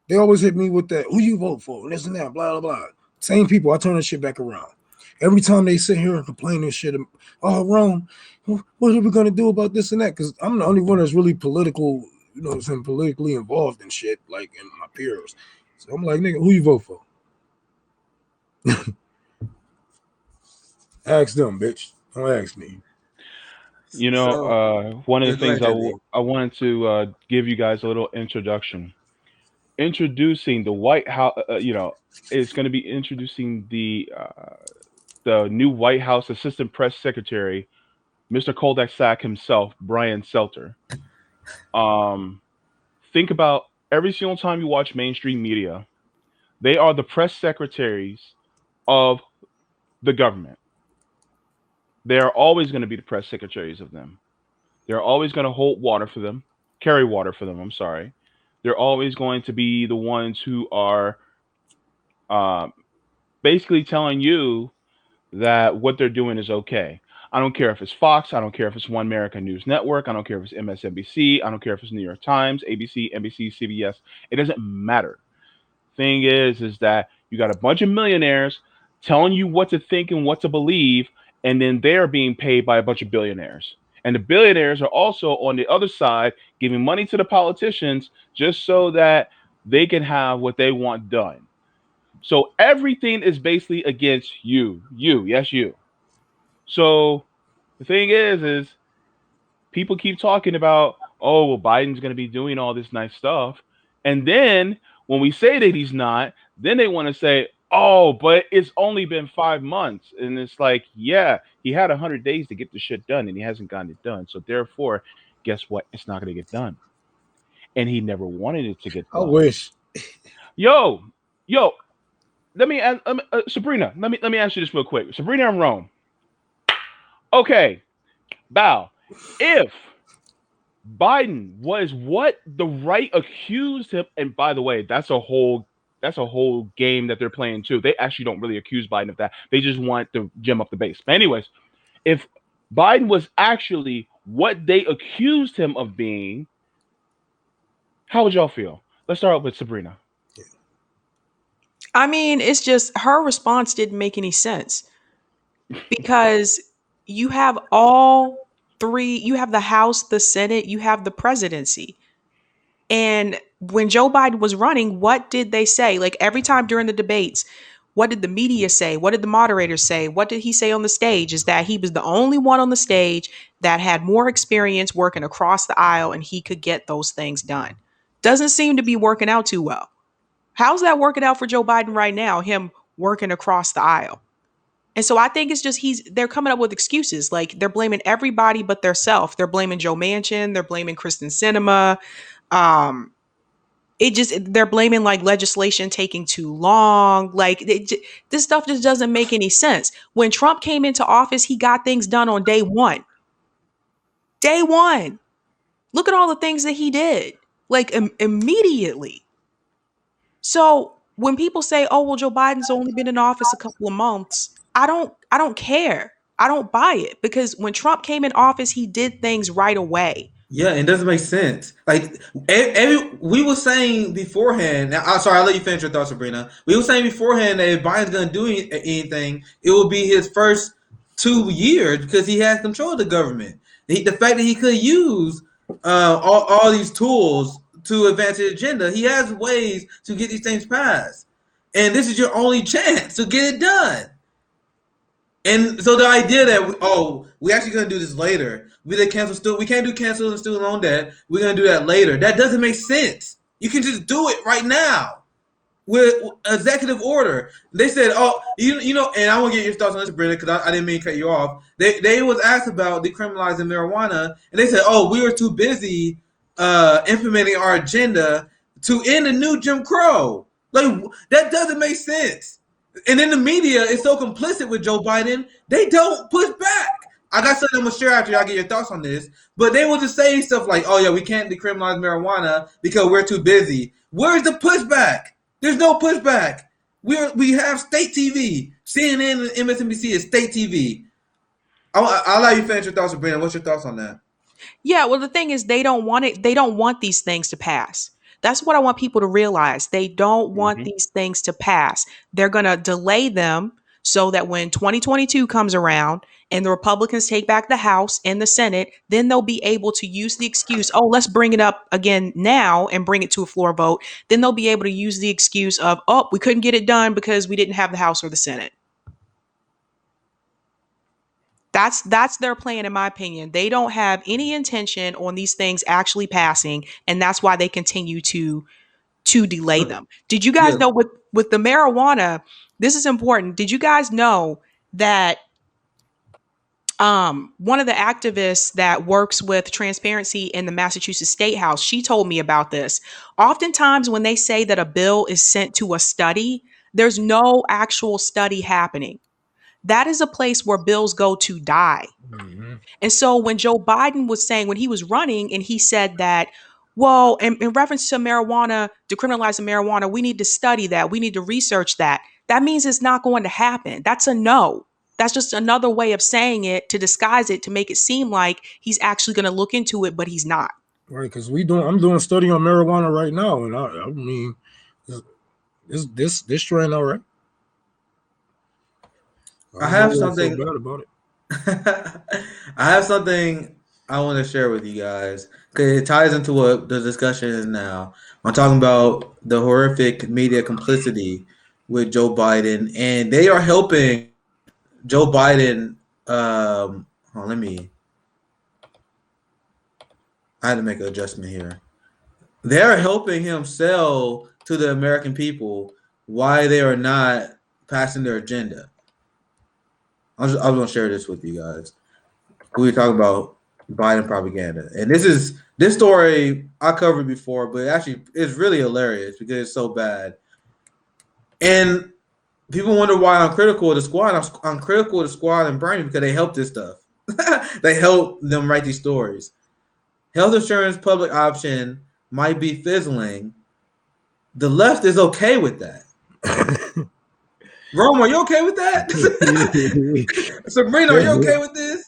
they always hit me with that, "Who you vote for?" and this and that, blah blah blah. Same people, I turn that shit back around. Every time they sit here and complain and shit, "Oh, Rome, what are we gonna do about this and that?" Because I'm the only one that's really political, you know, politically involved in shit, like in my peers. So I'm like, nigga, who you vote for? Ask them, bitch. Don't ask me. You know, one of the things I wanted to give you guys a little introduction. Introducing the White House, it's going to be introducing the new White House Assistant Press Secretary, Mr. Koldak Sack himself, Brian Selter. Think about every single time you watch mainstream media, they are the press secretaries of the government. They are always going to be the press secretaries of them. They're always going to hold water for them, carry water for them. I'm sorry. They're always going to be the ones who are basically telling you that what they're doing is okay. I don't care if it's Fox. I don't care if it's One American News Network. I don't care if it's MSNBC. I don't care if it's New York Times, ABC, NBC, CBS. It doesn't matter. Thing is that you got a bunch of millionaires telling you what to think and what to believe, and then they're being paid by a bunch of billionaires. And the billionaires are also on the other side giving money to the politicians just so that they can have what they want done. So everything is basically against you. Yes, you. So the thing is people keep talking about, "Oh, well, Biden's going to be doing all this nice stuff." And then when we say that he's not, then they want to say, "Oh, but it's only been 5 months." And it's like, yeah, he had 100 days to get the shit done and he hasn't gotten it done. So therefore, guess what? It's not going to get done. And he never wanted it to get done. I wish. Yo, let me ask, Sabrina, let me ask you this real quick. Sabrina and Rome. Okay, Bow, if Biden was what the right accused him, and by the way, that's a whole game that they're playing too. They actually don't really accuse Biden of that. They just want to gem up the base. But anyways, if Biden was actually what they accused him of being, how would y'all feel? Let's start with Sabrina. I mean, it's just her response didn't make any sense because you have all three, you have the House, the Senate, you have the presidency. And when Joe Biden was running, what did they say? Like every time during the debates, what did the media say? What did the moderators say? What did he say on the stage? Is that he was the only one on the stage that had more experience working across the aisle and he could get those things done. Doesn't seem to be working out too well. How's that working out for Joe Biden right now? Him working across the aisle. And so I think it's just they're coming up with excuses. Like they're blaming everybody but theirself. They're blaming Joe Manchin. They're blaming Kristen Sinema. Um, they're blaming like legislation taking too long. Like this stuff just doesn't make any sense. When Trump came into office, he got things done on day one. Day one. Look at all the things that he did, like immediately. So when people say, "Oh, well, Joe Biden's only been in office a couple of months," I don't care. I don't buy it because when Trump came in office, he did things right away. Yeah, it doesn't make sense. Like we were saying beforehand. Now, I'm sorry, I'll let you finish your thoughts, Sabrina. We were saying beforehand that if Biden's going to do anything, it will be his first 2 years because he has control of the government. The fact that he could use all these tools to advance his agenda, he has ways to get these things passed, and this is your only chance to get it done. And so the idea that we actually gonna do this later. We can't do cancel the student loan debt. We're gonna do that later. That doesn't make sense. You can just do it right now with executive order. They said, you know, and I want to get your thoughts on this, Brenda, because I didn't mean to cut you off. They was asked about decriminalizing marijuana, and they said, we were too busy implementing our agenda to end the new Jim Crow. Like that doesn't make sense. And then the media is so complicit with Joe Biden, they don't push back. I got something I'm going to share after y'all get your thoughts on this, but they will just say stuff like, we can't decriminalize marijuana because we're too busy. Where's the pushback? There's no pushback. We have state TV. CNN and MSNBC is state TV. I'll allow you finish your thoughts, Sabrina. What's your thoughts on that? Yeah, well, the thing is, they don't want it. They don't want these things to pass. That's what I want people to realize. They don't want these things to pass. They're going to delay them so that when 2022 comes around and the Republicans take back the House and the Senate, then they'll be able to use the excuse, let's bring it up again now and bring it to a floor vote. Then they'll be able to use the excuse of, we couldn't get it done because we didn't have the House or the Senate. That's their plan, in my opinion. They don't have any intention on these things actually passing, and that's why they continue to delay them. Did you guys know with the marijuana, this is important. Did you guys know that one of the activists that works with transparency in the Massachusetts State House, she told me about this. Oftentimes when they say that a bill is sent to a study, there's no actual study happening. That is a place where bills go to die. Mm-hmm. And so when Joe Biden was saying, when he was running and he said that, in reference to marijuana, decriminalizing marijuana, we need to study that. We need to research that. That means it's not going to happen. That's a no. That's just another way of saying it to disguise it, to make it seem like he's actually going to look into it, but he's not. Right, because I'm doing a study on marijuana right now, and I mean, this strain, all right. I have something. Bad about it. I have something I want to share with you guys because it ties into what the discussion is now. I'm talking about the horrific media complicity with Joe Biden, and they are helping Joe Biden. I had to make an adjustment here. They're helping him sell to the American people why they are not passing their agenda. I was going to share this with you guys. We were talking about Biden propaganda. And this story I covered before, but actually it's really hilarious because it's so bad. And people wonder why I'm critical of the squad. I'm critical of the squad and Bernie because they help this stuff. They help them write these stories. Health insurance public option might be fizzling. The left is okay with that. Rome, are you okay with that? Sabrina, are you okay with this?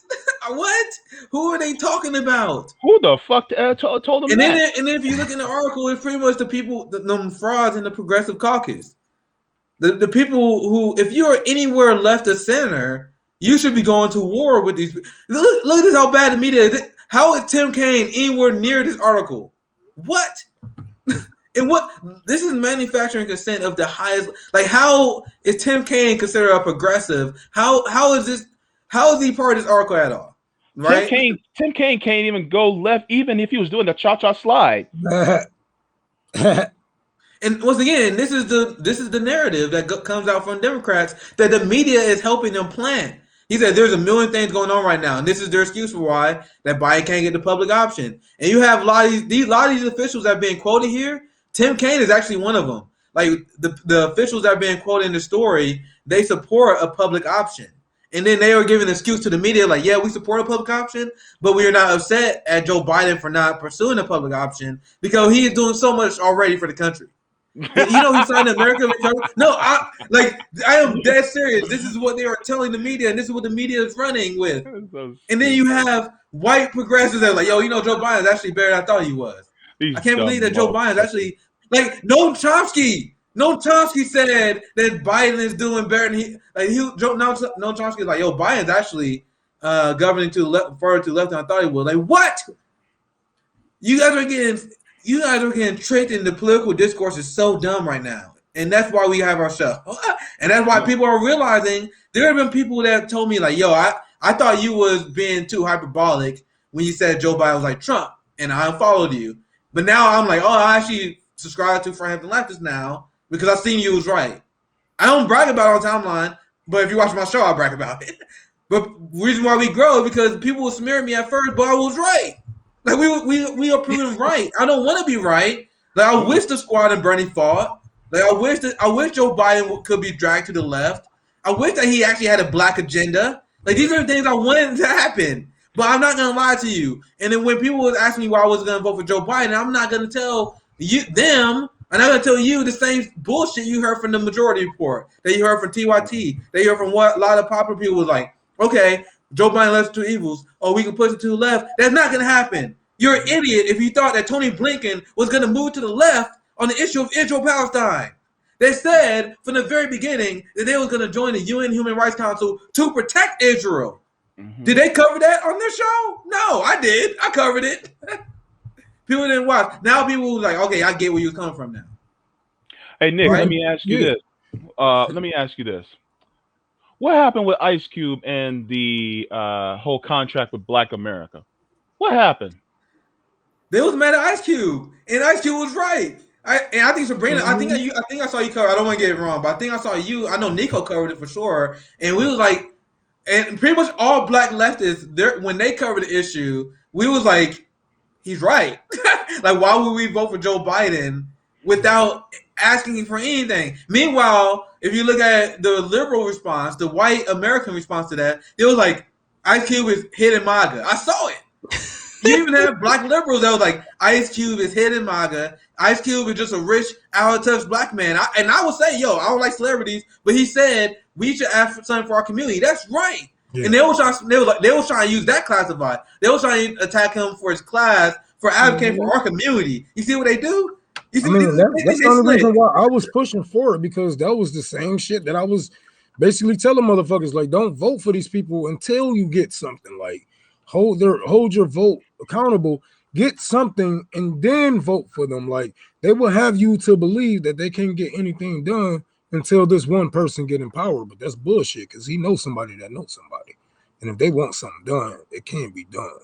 What? Who are they talking about? Who the fuck told them that? And then if you look in the article, it's pretty much the people, the frauds in the progressive caucus. The people who, if you're anywhere left of center, you should be going to war with these. Look at this, how bad the media is. How is Tim Kaine anywhere near this article? What? And what? This is manufacturing consent of the highest. Like, how is Tim Kaine considered a progressive? How is this? How is he part of this article at all? Right? Tim Kaine can't even go left, even if he was doing the cha-cha slide. And once again, this is the narrative that comes out from Democrats that the media is helping them plant. He said there's a million things going on right now, and this is their excuse for why that Biden can't get the public option. And you have a lot of these officials that are being quoted here. Tim Kaine is actually one of them. Like the officials that are being quoted in the story, they support a public option. And then they were giving an excuse to the media, like, yeah, we support a public option, but we are not upset at Joe Biden for not pursuing a public option because he is doing so much already for the country. You know, he signed the American Recovery. No, I am dead serious. This is what they are telling the media, and this is what the media is running with. So and then you have white progressives that are like, yo, you know, Joe Biden's actually better than I thought he was. I can't believe that Joe Biden's actually like Noam Chomsky. Noam Chomsky said that Biden is doing better than Noam Chomsky is like, yo, Biden's actually governing further to the left than I thought he was. Like, what? You guys are getting tricked, and the political discourse is so dumb right now. And that's why we have our show. And that's why people are realizing there have been people that told me, like, yo, I thought you was being too hyperbolic when you said Joe Biden was like Trump, and I unfollowed you. But now I'm like, oh, I actually subscribe to Hampton Leftist now because I seen you was right. I don't brag about it on timeline, but if you watch my show, I brag about it. But the reason why we grow is because people will smear me at first, but I was right. Like we are proven right. I don't want to be right. Like I wish the squad and Bernie fought. Like I wish Joe Biden could be dragged to the left. I wish that he actually had a black agenda. Like these are the things I wanted to happen. But I'm not gonna lie to you. And then when people was asking me why I wasn't gonna vote for Joe Biden, I'm not gonna tell them. I'm not gonna tell you the same bullshit you heard from the majority report, that you heard from TYT, that you heard from what a lot of popular people was like. Okay, Joe Biden left two evils. Oh, we can push it to the left. That's not gonna happen. You're an idiot if you thought that Tony Blinken was gonna move to the left on the issue of Israel-Palestine. They said from the very beginning that they was gonna join the UN Human Rights Council to protect Israel. Mm-hmm. Did they cover that on their show? No, I did. I covered it. People didn't watch. Now people was like, okay, I get where you're coming from now. Hey, Nick, let me ask you this. Let me ask you this. What happened with Ice Cube and the whole contract with Black America? What happened? They was mad at Ice Cube, and Ice Cube was right. I think Sabrina. I think I saw you cover. I don't want to get it wrong, but I think I saw you. I know Nico covered it for sure, and we was like, and pretty much all Black leftists, when they covered the issue, we was like, he's right. Like, why would we vote for Joe Biden without asking for anything? Meanwhile, if you look at the liberal response, the white American response to that, it was like, Ice Cube is hidden MAGA. I saw it. You even have Black liberals that was like, Ice Cube is hidden MAGA. Ice Cube is just a rich, out-of-touch Black man. I would say, yo, I don't like celebrities, but he said we should ask for something for our community. That's right. Yeah. And they were trying to use that classified. They were trying to attack him for his class, for advocating for our community. You see what they do? That's the only reason why I was pushing for it, because that was the same shit that I was basically telling motherfuckers, like, don't vote for these people until you get something. Like, hold your vote accountable, get something, and then vote for them. Like, they will have you to believe that they can't get anything done until this one person get in power. But that's bullshit, because he knows somebody that knows somebody. And if they want something done, it can't be done.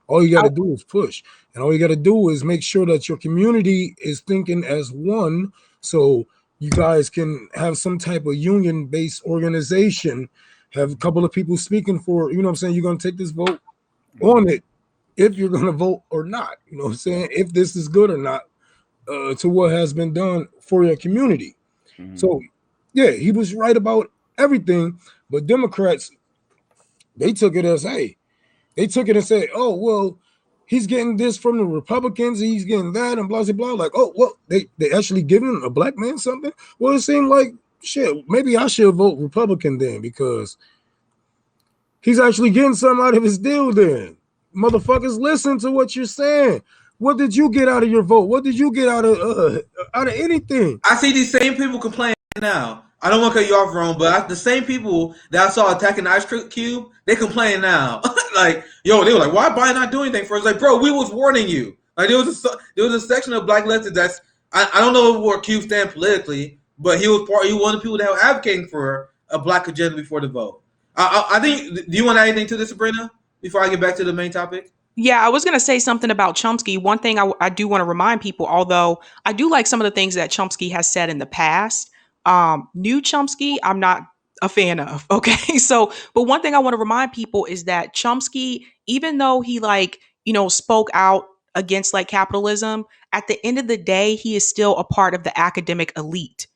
All you got to do is push. And all you got to do is make sure that your community is thinking as one, so you guys can have some type of union-based organization, have a couple of people speaking for, you know what I'm saying, you're going to take this vote on it, if you're going to vote or not, you know what I'm saying, if this is good or not, to what has been done for your community. Mm-hmm. So, yeah, he was right about everything, but Democrats, they took it as, hey, they took it and said, oh, well, he's getting this from the Republicans, he's getting that, and blah, blah, blah. Like, oh, well, they actually giving a Black man something? Well, it seemed like, shit, maybe I should vote Republican then, because he's actually getting something out of his deal then. Motherfuckers, listen to what you're saying. What did you get out of your vote? What did you get out of anything? I see these same people complaining now. I don't want to cut you off, Ron, but the same people that I saw attacking the Ice Cube, they complain now. Like, yo, they were like, why Biden not doing anything for us? Like, bro, we was warning you. Like, there was a section of Black leftists that's, I don't know where Cube stand politically, but he was one of the people that were advocating for a Black agenda before the vote. I think, do you want to add anything to this, Sabrina, before I get back to the main topic? Yeah, I was going to say something about Chomsky. One thing I do want to remind people, although I do like some of the things that Chomsky has said in the past, new Chomsky, I'm not a fan of. Okay. So, but one thing I want to remind people is that Chomsky, even though he spoke out against like capitalism, at the end of the day, he is still a part of the academic elite.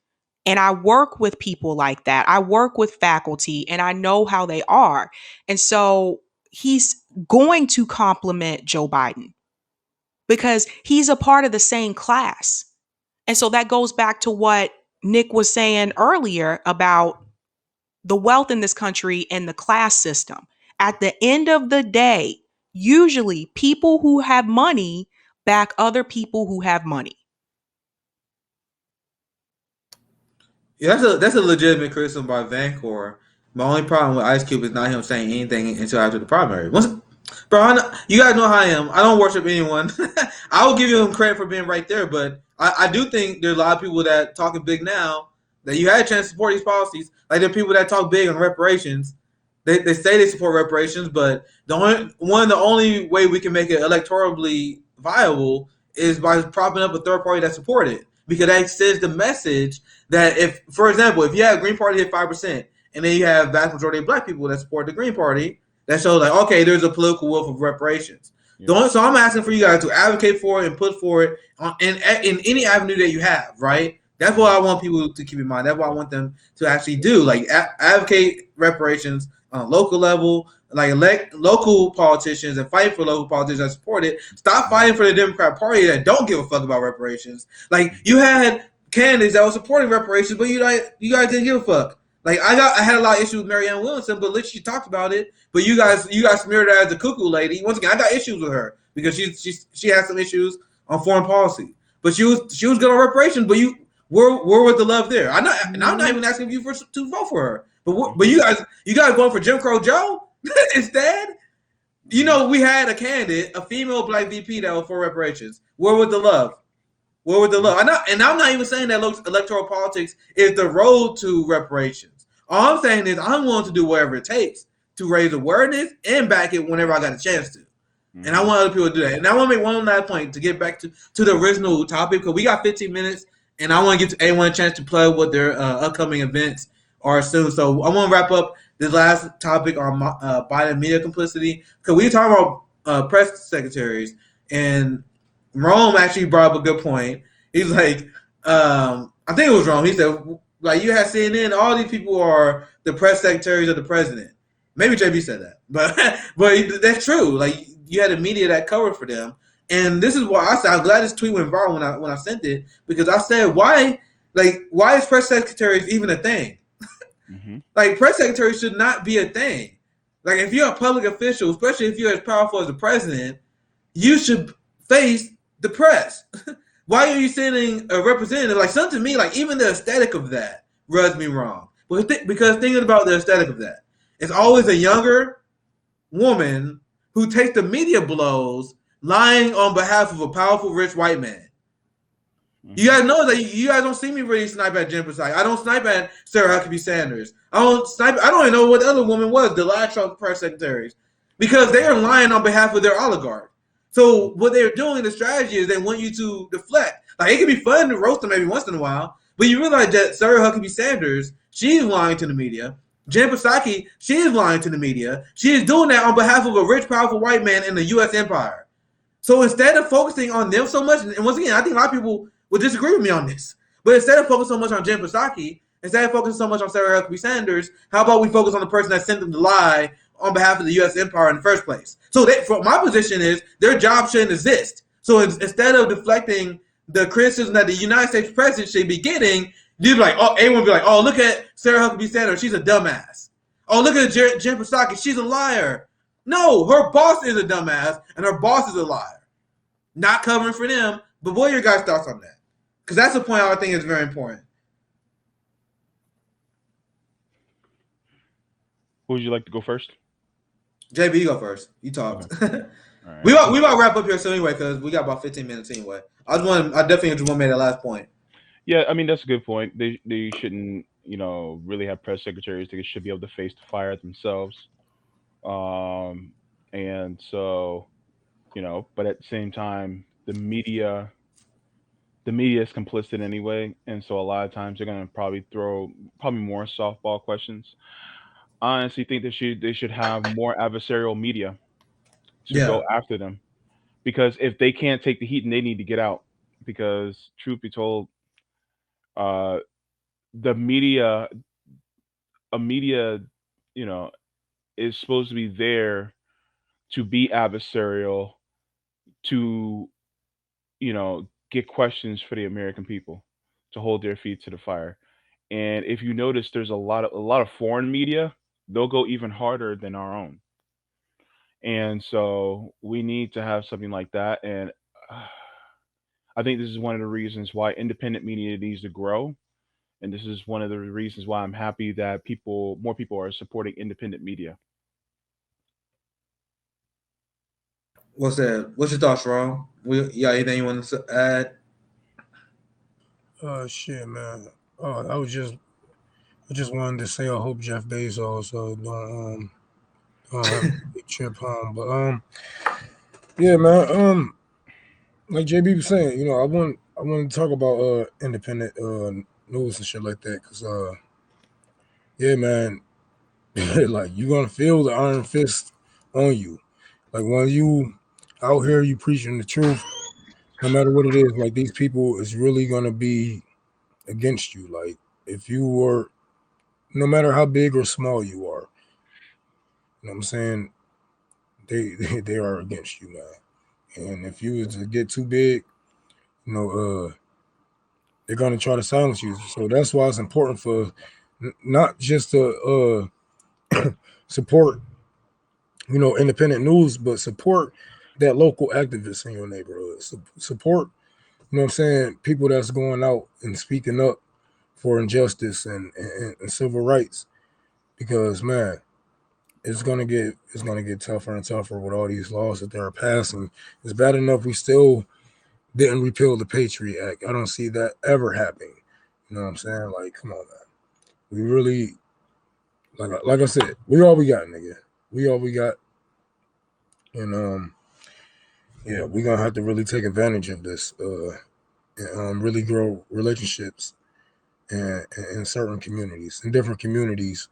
And I work with people like that. I work with faculty and I know how they are. And so he's going to compliment Joe Biden because he's a part of the same class. And so that goes back to what Nick was saying earlier about the wealth in this country and the class system. At the end of the day, usually people who have money back other people who have money. Yeah, that's a legitimate criticism by Vancouver. My only problem with Ice Cube is not him saying anything until after the primary. Bro, you guys know how I am. I don't worship anyone. I will give him credit for being right there, but I do think there's a lot of people that talking big now that you had a chance to support these policies. Like there are people that talk big on reparations. They say they support reparations, but the only way we can make it electorally viable is by propping up a third party that support it, because that sends the message that if, for example, if you have Green Party hit 5%, and then you have vast majority of Black people that support the Green Party, that shows like, okay, there's a political will for reparations. Yeah. So I'm asking for you guys to advocate for it and put for it in any avenue that you have, right? That's what I want people to keep in mind. That's what I want them to actually do, like advocate reparations on a local level, like elect local politicians and fight for local politicians that support it. Stop fighting for the Democrat Party that don't give a fuck about reparations. Like you had candidates that were supporting reparations, but you guys didn't give a fuck. Like I had a lot of issues with Marianne Williamson, but she talked about it. But you guys smeared her as the cuckoo lady. Once again, I got issues with her because she had some issues on foreign policy. But she was good on reparations. But where was the love there? I'm not even asking you to vote for her. But you guys going for Jim Crow Joe instead? You know, we had a candidate, a female Black VP that was for reparations. Where was the love? Where was the love? I'm not even saying that electoral politics is the road to reparations. All I'm saying is I'm willing to do whatever it takes to raise awareness and back it whenever I got a chance to. And I want other people to do that. And I want to make one last point to get back to the original topic, because we got 15 minutes, and I want to give everyone a chance to plug what their upcoming events are soon. So I want to wrap up this last topic on Biden media complicity, because we talking about press secretaries, and Rome actually brought up a good point. He's like, I think it was Rome. He said, like, you have CNN, all these people are the press secretaries of the president. Maybe JB said that, but that's true. Like, you had the media that covered for them, and this is why I said I'm glad this tweet went viral when I sent it, because I said why is press secretaries even a thing? Mm-hmm. Like, press secretaries should not be a thing. Like, if you're a public official, especially if you're as powerful as the president, you should face the press. Why are you sending a representative? Like, something to me, like, even the aesthetic of that rubs me wrong. Because thinking about the aesthetic of that, it's always a younger woman who takes the media blows lying on behalf of a powerful, rich white man. Mm-hmm. You guys know that you guys don't see me really snipe at Jen Psaki. I don't snipe at Sarah Huckabee Sanders. I don't even know what the other woman was, the last Trump press secretaries, because they are lying on behalf of their oligarch. So what they're doing, the strategy is they want you to deflect. Like, it can be fun to roast them maybe once in a while, but you realize that Sarah Huckabee Sanders, she's lying to the media. Jen Psaki, she is lying to the media. She is doing that on behalf of a rich, powerful white man in the U.S. empire. So instead of focusing on them so much, and once again, I think a lot of people would disagree with me on this, but instead of focusing so much on Jen Psaki, instead of focusing so much on Sarah Huckabee Sanders, how about we focus on the person that sent them to lie on behalf of the U.S. empire in the first place? So my position is their job shouldn't exist. So instead of deflecting the criticism that the United States president should be getting, you'd be like, everyone would be like, oh, look at Sarah Huckabee Sanders, she's a dumbass. Oh, look at Jen Psaki, she's a liar. No, her boss is a dumbass, and her boss is a liar. Not covering for them, but what are your guys' thoughts on that? Because that's the point I think is very important. Who would you like to go first? JB, you go first. You talked. Okay. All right. We about to wrap up here soon anyway, because we got about 15 minutes anyway. I definitely just want to make that last point. Yeah, I mean, that's a good point. They shouldn't, really have press secretaries. They should be able to face the fire themselves. And so But at the same time, the media is complicit anyway, and so a lot of times they're gonna probably throw probably more softball questions. I honestly think they should have more adversarial media to Yeah. go after them, because if they can't take the heat, and they need to get out, because truth be told, uh, the media, a media, you know, is supposed to be there to be adversarial, to get questions for the American people, to hold their feet to the fire. And if you notice, there's a lot of foreign media. They'll go even harder than our own. And so we need to have something like that. And uh, I think this is one of the reasons why independent media needs to grow. And this is one of the reasons why I'm happy that more people are supporting independent media. What's that? What's your thoughts, Ron? You got anything you want to add? Shit, man. I just wanted to say I hope Jeff Bezos don't have a big trip home. But yeah, man. Like JB was saying, I want to talk about independent news and shit like that, cause yeah, man, like you're gonna feel the iron fist on you, like when you out here you preaching the truth, no matter what it is. Like these people is really gonna be against you. Like if you were, no matter how big or small you are, you know what I'm saying, they are against you, man. And if you was to get too big, you know, they're gonna try to silence you. So that's why it's important for not just to support, independent news, but support that local activists in your neighborhood. Support, you know what I'm saying, people that's going out and speaking up for injustice and civil rights. Because man, it's gonna get tougher and tougher with all these laws that they're passing. It's bad enough we still didn't repeal the Patriot Act. I don't see that ever happening. You know what I'm saying? Like, come on, man. We really, like I said, we all we got, nigga. We all we got, and yeah, we gonna have to really take advantage of this, and really grow relationships in certain communities, in different communities,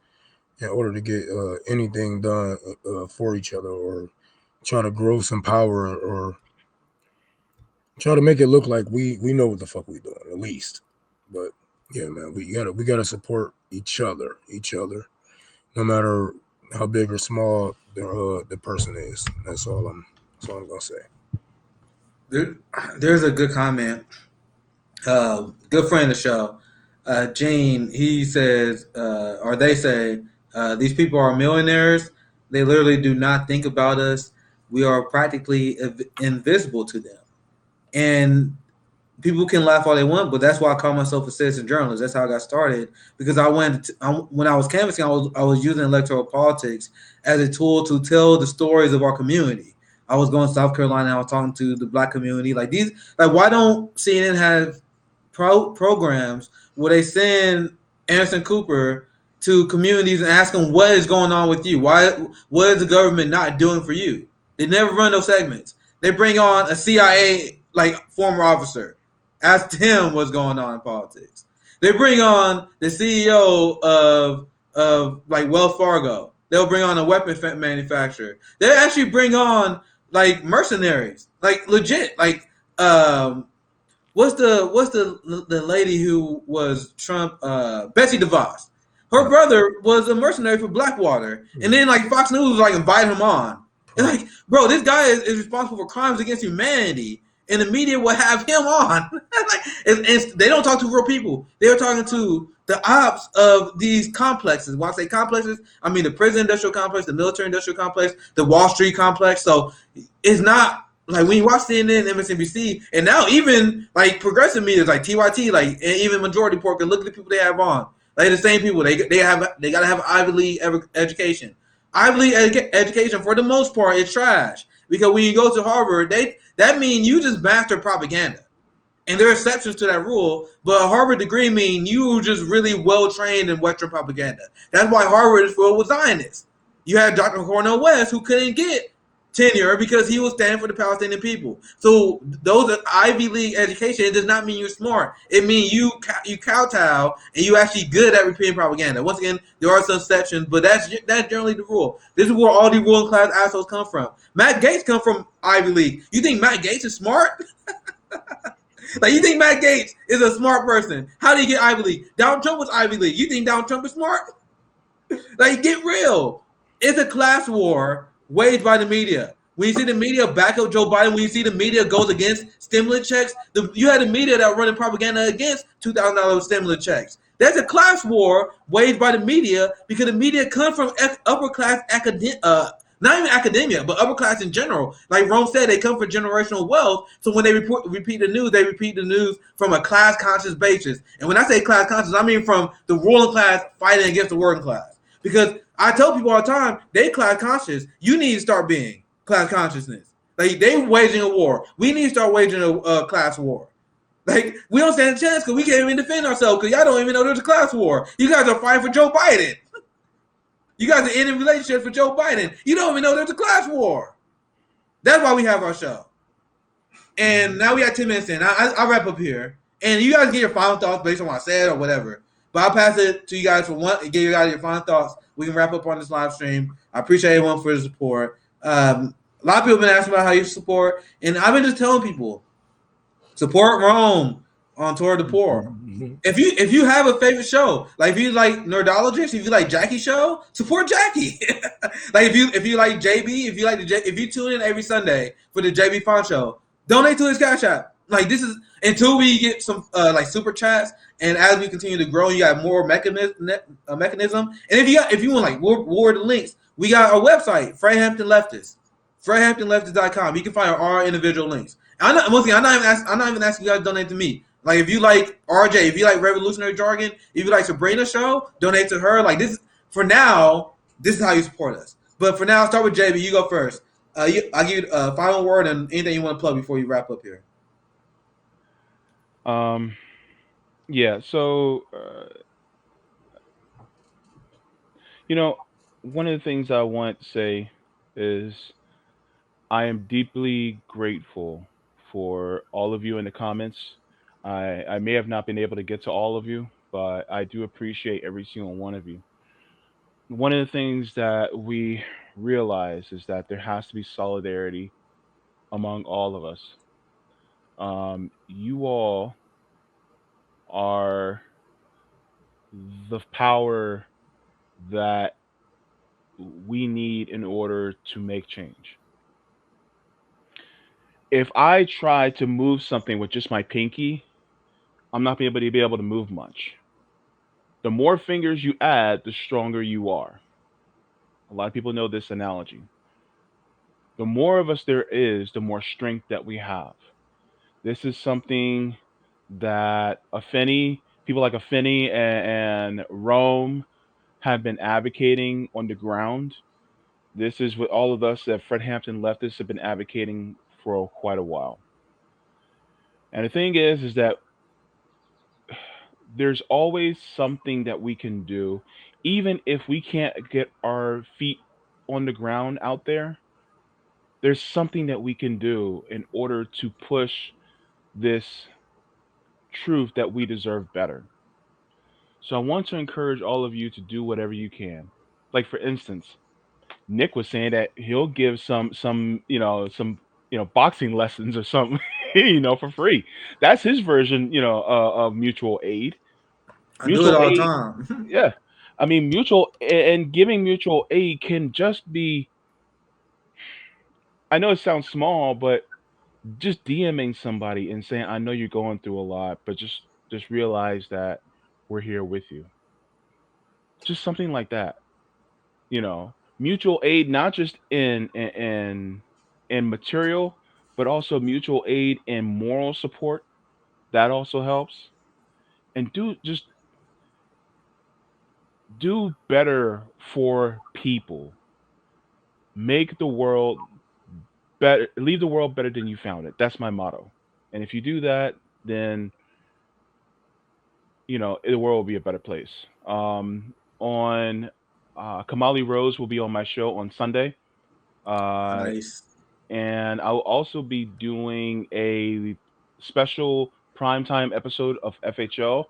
in order to get anything done for each other, or try to grow some power, or try to make it look like we know what the fuck we doing at least. But yeah, man, we gotta support each other, no matter how big or small the person is. That's all I'm gonna say. There's a good comment. Good friend of the show, Gene. He says, or they say, these people are millionaires. They literally do not think about us. We are practically invisible to them. And people can laugh all they want, but that's why I call myself a citizen journalist. That's how I got started, because when I was canvassing, I was using electoral politics as a tool to tell the stories of our community. I was going to South Carolina. I was talking to the black community. Why don't CNN have programs where they send Anderson Cooper to communities and ask them what is going on with you? What is the government not doing for you? They never run those segments. They bring on a CIA former officer, ask him what's going on in politics. They bring on the CEO of Wells Fargo. They'll bring on a weapon manufacturer. They actually bring on mercenaries, legit. What's the lady who was Trump? Betsy DeVos. Her brother was a mercenary for Blackwater, and then Fox News invited him on. And bro, this guy is responsible for crimes against humanity, and the media will have him on. And they don't talk to real people. They're talking to the ops of these complexes. When I say complexes, I mean the prison industrial complex, the military industrial complex, the Wall Street complex. So it's not when you watch CNN, MSNBC, and now even progressive media like TYT, and even Majority Report, and look at the people they have on. The same people. They gotta have Ivy League education. Ivy League education for the most part is trash, because when you go to Harvard, that means you just master propaganda. And there are exceptions to that rule, but a Harvard degree means you just really well trained in Western propaganda. That's why Harvard is filled with Zionists. You had Dr. Cornel West, who couldn't get tenure because he was standing for the Palestinian people. So those are Ivy League education. It does not mean you're smart. It means you kowtow and you actually good at repeating propaganda. Once again, there are some exceptions, but that's generally the rule. This is where all the ruling class assholes come from. Matt Gaetz come from Ivy League. You think Matt Gaetz is smart? Like, you think Matt Gaetz is a smart person? How did he get Ivy League? Donald Trump was Ivy League. You think Donald Trump is smart? Like, get real. It's a class war waged by the media. When you see the media back up Joe Biden, when you see the media goes against stimulus checks, you had the media that were running propaganda against $2,000 stimulus checks. That's a class war waged by the media because the media come from upper class not even academia, but upper class in general. Like Rome said, they come from generational wealth. So when they repeat the news, they repeat the news from a class conscious basis. And when I say class conscious, I mean from the ruling class fighting against the working class. Because I tell people all the time, they class conscious. You need to start being class consciousness. Like, they waging a war. We need to start waging a class war. Like, we don't stand a chance because we can't even defend ourselves because y'all don't even know there's a class war. You guys are fighting for Joe Biden. You guys are in relationships for Joe Biden. You don't even know there's a class war. That's why we have our show. And now we got 10 minutes in. I'll wrap up here. And you guys get your final thoughts based on what I said or whatever. But I'll pass it to you guys for one and give you guys your final thoughts. We can wrap up on this live stream. I appreciate everyone for the support. A lot of people have been asking about how you support. And I've been just telling people, support Rome on Tour de Poor. If you have a favorite show, like if you like Nerdologist, if you like Jackie's show, support Jackie. Like if you like JB, if you tune in every Sunday for the JB Fun Show, donate to his Cash App. Like, this is until we get some like super chats, and as we continue to grow, you got more mechanism. And if you want like more the links, we got our website, Hampton Leftists, FredHamptonLeftist.com. You can find our individual links. I'm not even asking you guys to donate to me. Like, if you like RJ, if you like Revolutionary Jargon, if you like Sabrina's show, donate to her. Like, this is, for now, this is how you support us. But for now, I'll start with JB. You go first. I'll give you a final word and anything you want to plug before you wrap up here. Yeah. So, one of the things I want to say is I am deeply grateful for all of you in the comments. I may have not been able to get to all of you, but I do appreciate every single one of you. One of the things that we realize is that there has to be solidarity among all of us. You all are the power that we need in order to make change. If I try to move something with just my pinky, I'm not going to be able to move much. The more fingers you add, the stronger you are. A lot of people know this analogy. The more of us there is, the more strength that we have. This is something that people like Afeni and Rome have been advocating on the ground. This is what all of us at Fred Hampton Leftists have been advocating for quite a while. And the thing is that there's always something that we can do, even if we can't get our feet on the ground out there. There's something that we can do in order to push this truth that we deserve better. So I want to encourage all of you to do whatever you can. Like, for instance, Nick was saying that he'll give some boxing lessons or something, for free. That's his version, of mutual aid. I do it Mutual all the aid, time. yeah. I mean, mutual and giving mutual aid can just be. I know it sounds small, but just DMing somebody and saying, "I know you're going through a lot, but just realize that we're here with you." Just something like that. Mutual aid, not just in material, but also mutual aid and moral support. That also helps. And do better for people. Make the world better. Leave the world better than you found it. That's my motto. And if you do that, then the world will be a better place. On Kamali Rose will be on my show on Sunday. Nice. And I'll also be doing a special primetime episode of FHL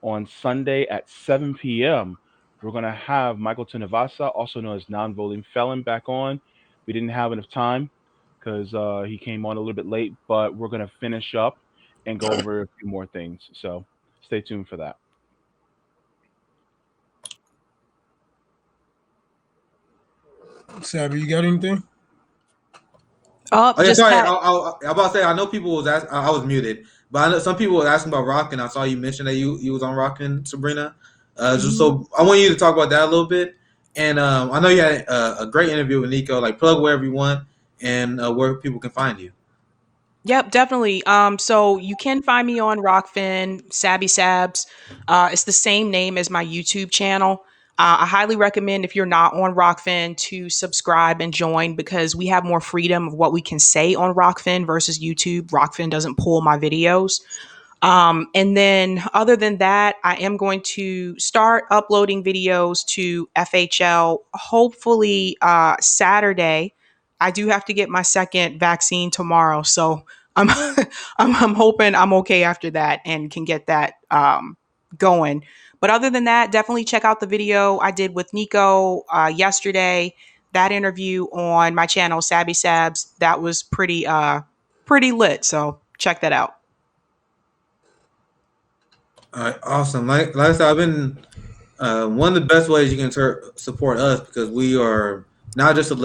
on Sunday at 7 p.m. We're going to have Michael Tenavasa, also known as non-voting felon, back on. We didn't have enough time because he came on a little bit late, but we're going to finish up and go over a few more things. So stay tuned for that. Sabby, you got anything? Oh, Oh yeah, just sorry. Pat. I about to say I know people was asking. I was muted, but I know some people were asking about Rockin'. I saw you mention that you was on Rockin', Sabrina. Just so I want you to talk about that a little bit. And I know you had a great interview with Nico. Like plug wherever you want and where people can find you. Yep, definitely. So you can find me on Rockfin, Sabby Sabs. It's the same name as my YouTube channel. I highly recommend if you're not on Rockfin to subscribe and join because we have more freedom of what we can say on Rockfin versus YouTube. Rockfin doesn't pull my videos. And then other than that, I am going to start uploading videos to FHL, hopefully Saturday. I do have to get my second vaccine tomorrow. So I'm, I'm hoping I'm okay after that and can get that going. But other than that, definitely check out the video I did with Nico yesterday. That interview on my channel, Sabby Sabs, that was pretty lit. So check that out. All right, awesome. Like I said, I've been one of the best ways you can support us because we are not just a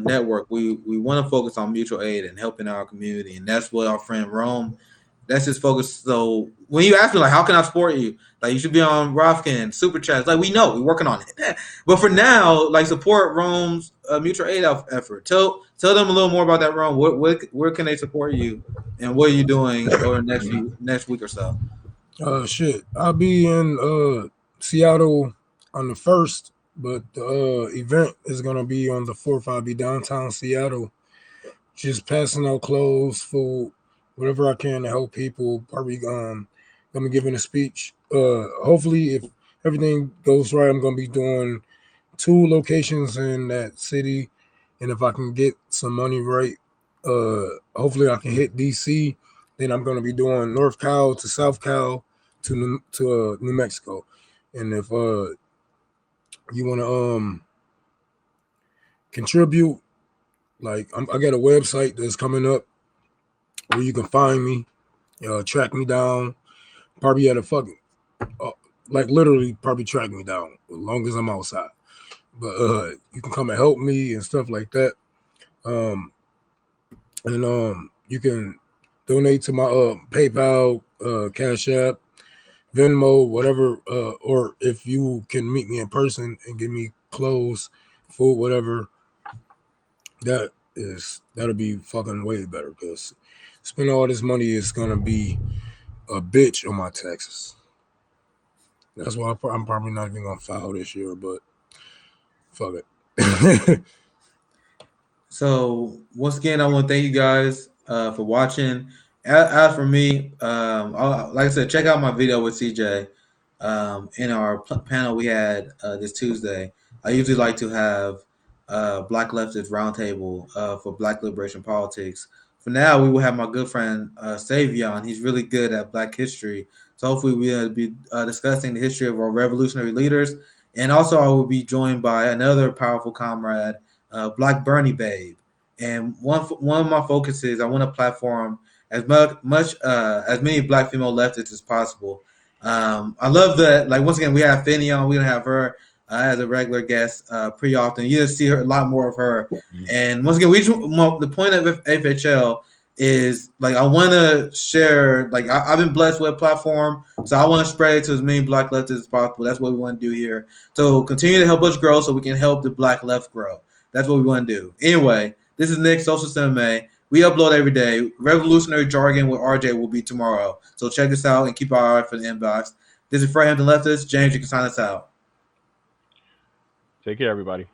network. We want to focus on mutual aid and helping our community, and that's what our friend Rome. That's his focus. So when you ask me like, how can I support you? Like you should be on Rofkin, Super Chats. Like we know we're working on it, but for now, like support Rome's mutual aid effort. Tell them a little more about that, Rome. Where can they support you, and what are you doing over the next week or so? Shit. I'll be in Seattle on the 1st, but the event is gonna be on the 4th. I'll be downtown Seattle, just passing out clothes, food, whatever I can to help people. Probably gonna be giving a speech. Hopefully, if everything goes right, I'm gonna be doing 2 locations in that city, and if I can get some money right, hopefully I can hit DC. Then I'm gonna be doing North Cal to South Cal to New Mexico. And if you want to contribute, like I got a website that's coming up where you can find me, track me down, probably at a fucking like literally probably track me down as long as I'm outside. But you can come and help me and stuff like that. And you can donate to my PayPal, Cash App, Venmo, whatever, or if you can meet me in person and give me clothes, food, whatever, that'll be fucking way better because spending all this money is gonna be a bitch on my taxes. That's why I'm probably not even gonna file this year, but fuck it. So once again, I want to thank you guys for watching. As for me, like I said, check out my video with CJ. In our panel we had this Tuesday. I usually like to have Black Leftist Roundtable for Black Liberation Politics. For now, we will have my good friend Savion. He's really good at Black history. So hopefully we'll be discussing the history of our revolutionary leaders. And also I will be joined by another powerful comrade, Black Bernie Babe. And one of my focuses, I want to platform as much as many Black female leftists as possible. I love that. Like once again, we have Finny on. We're gonna have her as a regular guest pretty often. You just see her a lot more of her. And once again, the point of FHL is like I want to share. Like I've been blessed with a platform, so I want to spread it to as many Black leftists as possible. That's what we want to do here. So continue to help us grow, so we can help the Black left grow. That's what we want to do. Anyway, this is Nick, Social Cinema. We upload every day. Revolutionary Jargon with RJ will be tomorrow. So check us out and keep our eye out for the inbox. This is Hampton Leftist. James, you can sign us out. Take care, everybody.